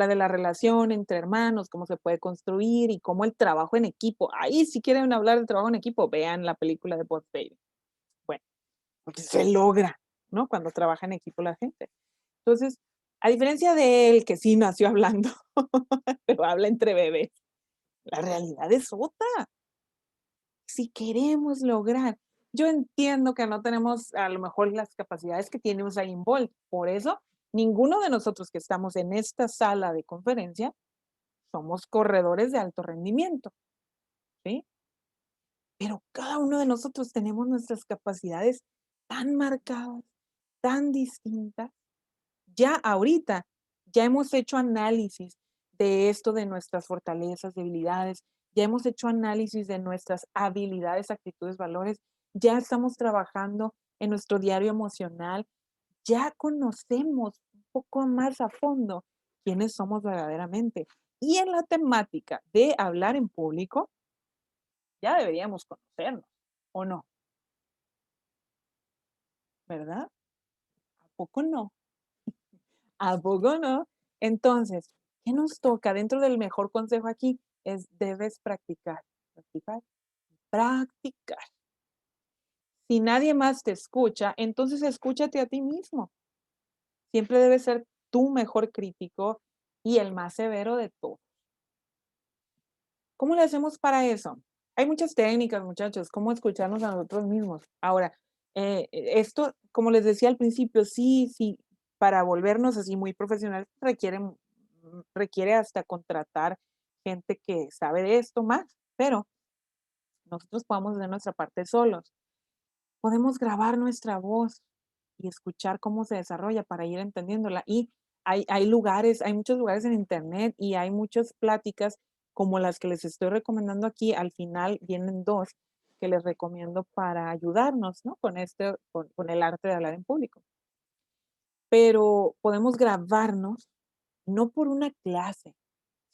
de la relación entre hermanos, cómo se puede construir y cómo el trabajo en equipo. Ahí, si quieren hablar de trabajo en equipo, vean la película de Boss Baby. Bueno, porque se logra, ¿no? Cuando trabaja en equipo la gente. Entonces, a diferencia de él, que sí nació hablando, pero habla entre bebés, la realidad es otra. Si queremos lograr, yo entiendo que no tenemos a lo mejor las capacidades que tiene Usain Bolt, por eso ninguno de nosotros que estamos en esta sala de conferencia somos corredores de alto rendimiento, ¿sí? Pero cada uno de nosotros tenemos nuestras capacidades tan marcadas, tan distintas. Ya ahorita, ya hemos hecho análisis de esto, de nuestras fortalezas, debilidades, ya hemos hecho análisis de nuestras habilidades, actitudes, valores, ya estamos trabajando en nuestro diario emocional, ya conocemos un poco más a fondo quiénes somos verdaderamente. Y en la temática de hablar en público, ya deberíamos conocernos, ¿o no? ¿Verdad? ¿A poco no? ¿A poco no? Entonces, ¿qué nos toca? Dentro del mejor consejo aquí es debes practicar, practicar, practicar. Si nadie más te escucha, entonces escúchate a ti mismo. Siempre debes ser tu mejor crítico y el más severo de todos. ¿Cómo le hacemos para eso? Hay muchas técnicas, muchachos, cómo escucharnos a nosotros mismos. Ahora, esto, como les decía al principio, sí, para volvernos así muy profesionales requiere hasta contratar gente que sabe de esto más, pero nosotros podemos hacer nuestra parte solos. Podemos grabar nuestra voz y escuchar cómo se desarrolla para ir entendiéndola. Y hay lugares, hay muchos lugares en internet y hay muchas pláticas como las que les estoy recomendando aquí. Al final vienen 2 que les recomiendo para ayudarnos, ¿no? Con el arte de hablar en público. Pero podemos grabarnos, no por una clase,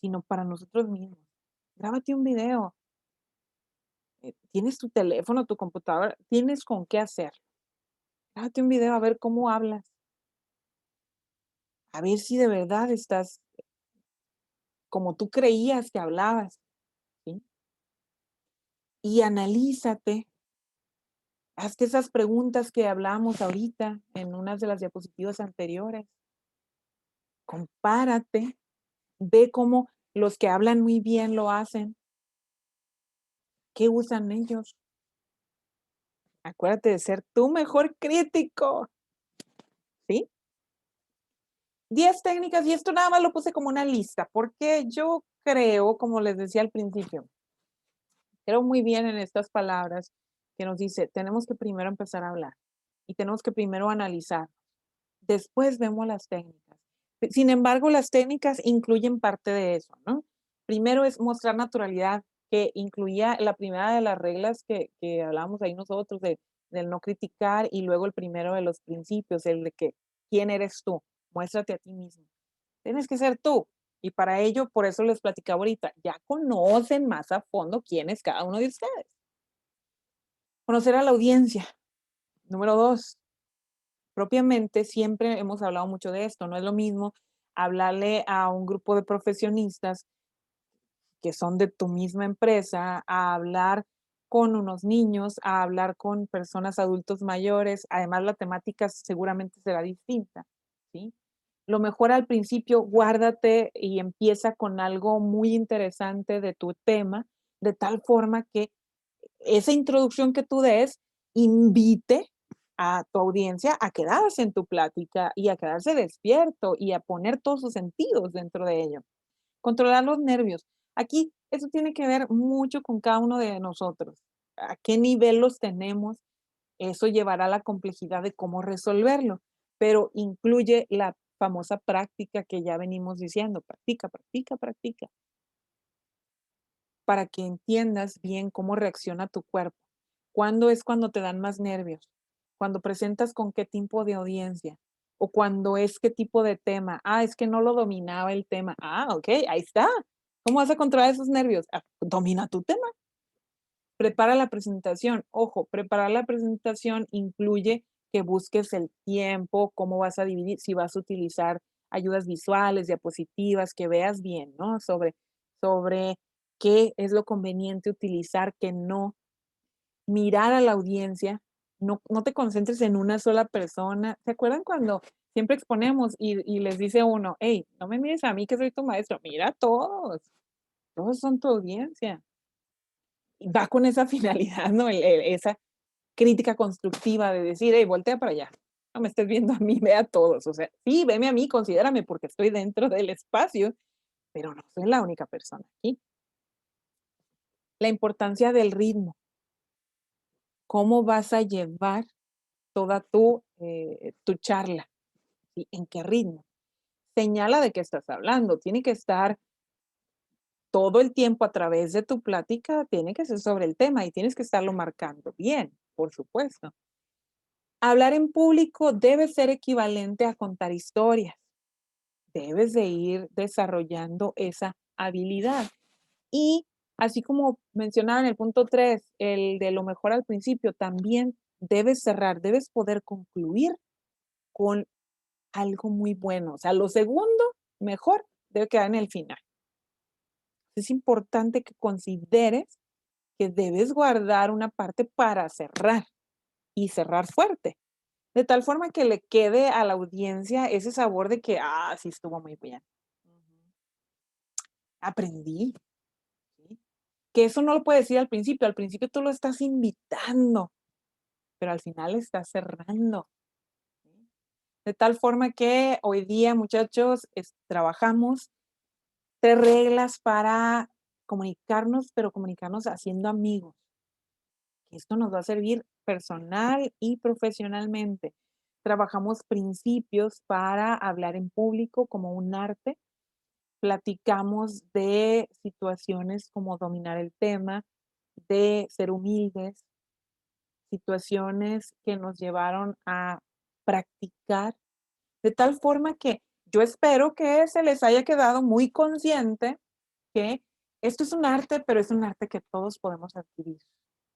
sino para nosotros mismos. Grábate un video. Tienes tu teléfono, tu computadora, tienes con qué hacer. Grábate un video a ver cómo hablas. A ver si de verdad estás como tú creías que hablabas, ¿sí? Y analízate. Hazte esas preguntas que hablamos ahorita en unas de las diapositivas anteriores. Compárate. Ve cómo los que hablan muy bien lo hacen. ¿Qué usan ellos? Acuérdate de ser tu mejor crítico. ¿Sí? 10 técnicas, y esto nada más lo puse como una lista, porque yo creo, como les decía al principio, creo muy bien en estas palabras que nos dice, tenemos que primero empezar a hablar y tenemos que primero analizar. Después vemos las técnicas. Sin embargo, las técnicas incluyen parte de eso, ¿no? Primero es mostrar naturalidad, que incluía la primera de las reglas que hablábamos ahí nosotros, del no criticar, y luego el primero de los principios, el de que, ¿quién eres tú? Muéstrate a ti mismo. Tienes que ser tú. Y para ello, por eso les platicaba ahorita, ya conocen más a fondo quién es cada uno de ustedes. Conocer a la audiencia. Número 2, propiamente, siempre hemos hablado mucho de esto, no es lo mismo hablarle a un grupo de profesionistas que son de tu misma empresa, a hablar con unos niños, a hablar con personas adultos mayores. Además, la temática seguramente será distinta, ¿sí? Lo mejor al principio, guárdate y empieza con algo muy interesante de tu tema, de tal forma que esa introducción que tú des invite a tu audiencia a quedarse en tu plática y a quedarse despierto y a poner todos sus sentidos dentro de ello. Controlar los nervios. Aquí eso tiene que ver mucho con cada uno de nosotros. A qué nivel los tenemos, eso llevará a la complejidad de cómo resolverlo, pero incluye la famosa práctica que ya venimos diciendo, practica, practica, practica, para que entiendas bien cómo reacciona tu cuerpo. ¿Cuándo es cuando te dan más nervios? Cuando presentas con qué tipo de audiencia, o cuando es qué tipo de tema. Ah, es que no lo dominaba el tema. Ah, ok, ahí está. ¿Cómo vas a controlar esos nervios? Ah, domina tu tema. Prepara la presentación. Ojo, preparar la presentación incluye que busques el tiempo, cómo vas a dividir, si vas a utilizar ayudas visuales, diapositivas, que veas bien, ¿no? Sobre qué es lo conveniente utilizar, que no. Mirar a la audiencia, no te concentres en una sola persona. ¿Se acuerdan cuando siempre exponemos y les dice uno, hey, no me mires a mí que soy tu maestro, mira a todos son tu audiencia? Y va con esa finalidad, ¿no? Esa crítica constructiva de decir, hey, voltea para allá, no me estés viendo a mí, ve a todos. O sea, sí, veme a mí, considérame porque estoy dentro del espacio, pero no soy la única persona aquí. La importancia del ritmo. ¿Cómo vas a llevar toda tu charla? ¿Sí? ¿En qué ritmo? Señala de qué estás hablando. Tiene que estar todo el tiempo a través de tu plática, tiene que ser sobre el tema y tienes que estarlo marcando bien, por supuesto. Hablar en público debe ser equivalente a contar historias. Debes de ir desarrollando esa habilidad. Y así como mencionaba en el punto 3, el de lo mejor al principio, también debes cerrar, debes poder concluir con algo muy bueno. O sea, lo segundo mejor debe quedar en el final. Es importante que consideres que debes guardar una parte para cerrar y cerrar fuerte. De tal forma que le quede a la audiencia ese sabor de que, sí estuvo muy bien. Aprendí. ¿Sí? Que eso no lo puedes decir al principio tú lo estás invitando, pero al final estás cerrando. ¿Sí? De tal forma que hoy día, muchachos, trabajamos 3 reglas para comunicarnos, pero comunicarnos haciendo amigos. Esto nos va a servir personal y profesionalmente. Trabajamos principios para hablar en público como un arte. Platicamos de situaciones como dominar el tema, de ser humildes, situaciones que nos llevaron a practicar, de tal forma que yo espero que se les haya quedado muy consciente que esto es un arte, pero es un arte que todos podemos adquirir,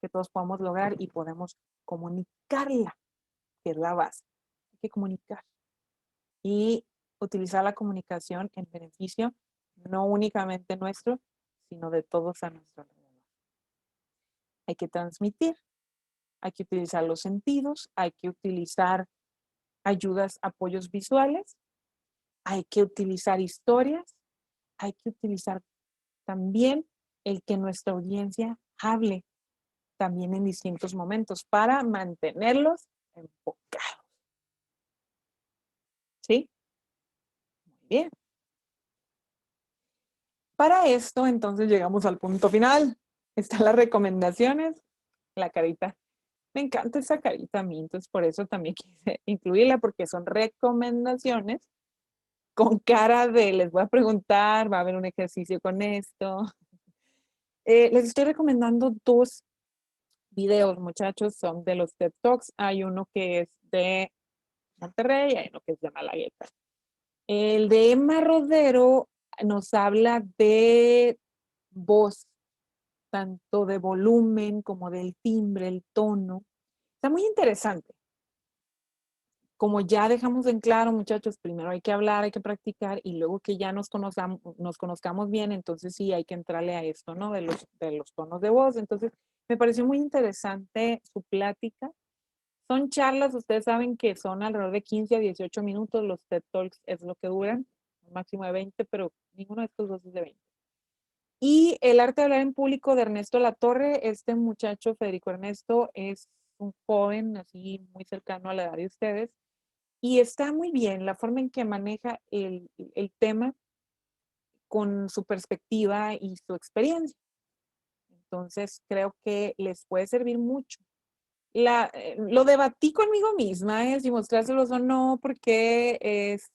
que todos podemos lograr y podemos comunicarla. que es la base. Hay que comunicar y utilizar la comunicación en beneficio no únicamente nuestro, sino de todos a nuestro alrededor. Hay que transmitir, hay que utilizar los sentidos, hay que utilizar ayudas, apoyos visuales, hay que utilizar historias, hay que utilizar también el que nuestra audiencia hable también en distintos momentos para mantenerlos enfocados. ¿Sí? Muy bien. Para esto, entonces, llegamos al punto final. Están las recomendaciones, la carita. Me encanta esa carita a mí, entonces por eso también quise incluirla, porque son recomendaciones con cara de les voy a preguntar, va a haber un ejercicio con esto. Les estoy recomendando 2 videos, muchachos, son de los TED Talks. Hay uno que es de Monterrey y hay uno que es de Malagueta. El de Emma Rodero nos habla de voz, tanto de volumen como del timbre, el tono. Está muy interesante. Como ya dejamos en claro, muchachos, primero hay que hablar, hay que practicar y luego que ya nos conozcamos bien, entonces sí hay que entrarle a esto, ¿no? De los tonos de voz. Entonces, me pareció muy interesante su plática. Son charlas, ustedes saben que son alrededor de 15 a 18 minutos, los TED Talks es lo que duran, un máximo de 20, pero ninguno de estos 2 es de 20. Y El arte de hablar en público de Ernesto Latorre, este muchacho, Federico Ernesto, es un joven así muy cercano a la edad de ustedes y está muy bien la forma en que maneja el tema con su perspectiva y su experiencia. Entonces, creo que les puede servir mucho. Lo debatí conmigo misma, si mostrárselos o no, porque es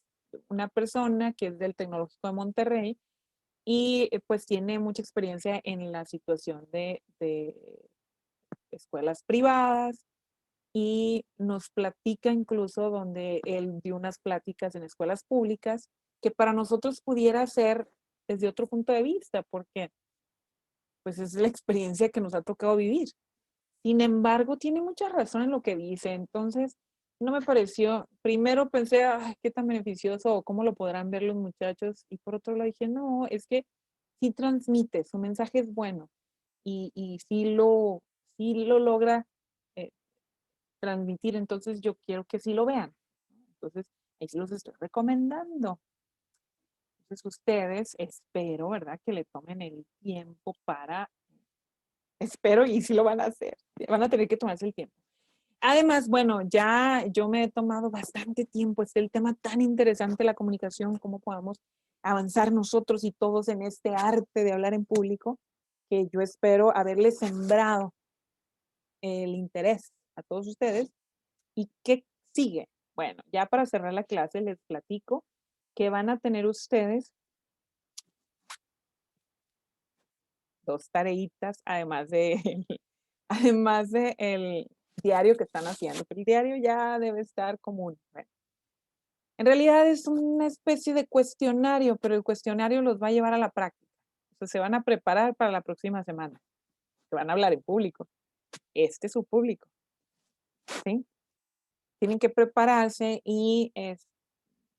una persona que es del Tecnológico de Monterrey y pues tiene mucha experiencia en la situación de escuelas privadas y nos platica incluso donde él dio unas pláticas en escuelas públicas que para nosotros pudiera ser desde otro punto de vista, porque pues es la experiencia que nos ha tocado vivir. Sin embargo, tiene mucha razón en lo que dice. Entonces, no me pareció, primero pensé, ay, qué tan beneficioso o cómo lo podrán ver los muchachos. Y por otro lado dije, no, es que sí transmite, su mensaje es bueno y sí lo logra transmitir. Entonces, yo quiero que sí lo vean. Entonces, ahí sí los estoy recomendando. Entonces, ustedes, espero, ¿verdad? Que le tomen el tiempo para, espero y sí lo van a hacer. Van a tener que tomarse el tiempo. Además, bueno, ya yo me he tomado bastante tiempo. Es el tema tan interesante, la comunicación, cómo podemos avanzar nosotros y todos en este arte de hablar en público, que yo espero haberles sembrado el interés a todos ustedes. ¿Y qué sigue? Bueno, ya para cerrar la clase les platico que van a tener ustedes 2 tareitas, además de el diario que están haciendo, pero el diario ya debe estar común. Bueno, en realidad es una especie de cuestionario, pero el cuestionario los va a llevar a la práctica. O sea, se van a preparar para la próxima semana. Se van a hablar en público. Este es su público. ¿Sí? Tienen que prepararse y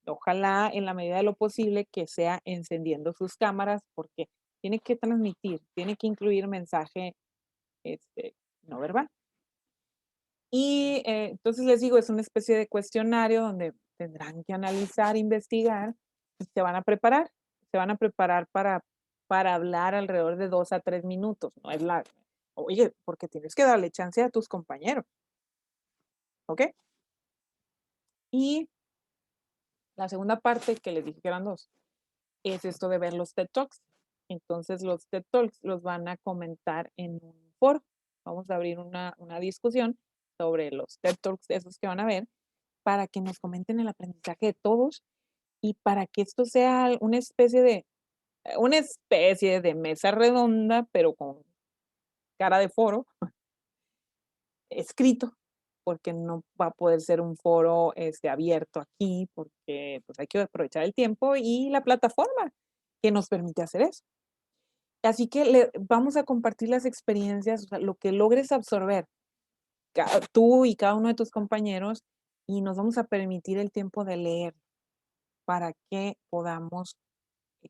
ojalá en la medida de lo posible que sea encendiendo sus cámaras porque tiene que transmitir, tiene que incluir mensaje no verbal. Y entonces les digo, es una especie de cuestionario donde tendrán que analizar, investigar y se van a preparar. Se van a preparar para hablar alrededor de 2 a 3 minutos. No es oye, porque tienes que darle chance a tus compañeros. ¿Ok? Y la segunda parte que les dije que eran 2 es esto de ver los TED Talks. Entonces los TED Talks los van a comentar en un foro. Vamos a abrir una discusión sobre los TED Talks esos que van a ver para que nos comenten el aprendizaje de todos y para que esto sea una especie de mesa redonda, pero con cara de foro, escrito, porque no va a poder ser un foro abierto aquí, porque pues, hay que aprovechar el tiempo y la plataforma que nos permite hacer eso. Así que vamos a compartir las experiencias, o sea, lo que logres absorber tú y cada uno de tus compañeros y nos vamos a permitir el tiempo de leer para que podamos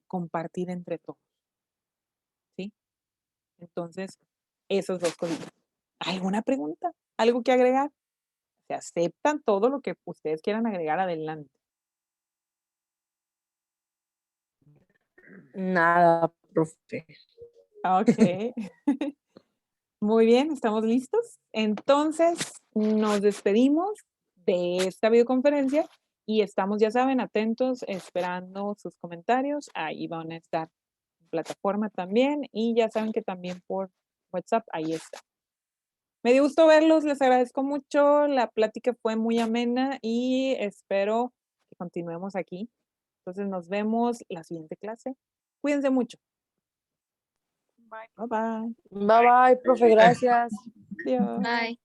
compartir entre todos. ¿Sí? Entonces, esos dos cositas. ¿Alguna pregunta? ¿Algo que agregar? Se aceptan todo lo que ustedes quieran agregar adelante. Nada, profe. Ok. Muy bien, ¿estamos listos? Entonces, nos despedimos de esta videoconferencia y estamos, ya saben, atentos, esperando sus comentarios. Ahí van a estar en plataforma también y ya saben que también por WhatsApp, ahí está. Me dio gusto verlos, les agradezco mucho, la plática fue muy amena y espero que continuemos aquí. Entonces nos vemos la siguiente clase. Cuídense mucho. Bye, bye. Bye, bye, profe, gracias. Adiós. Bye.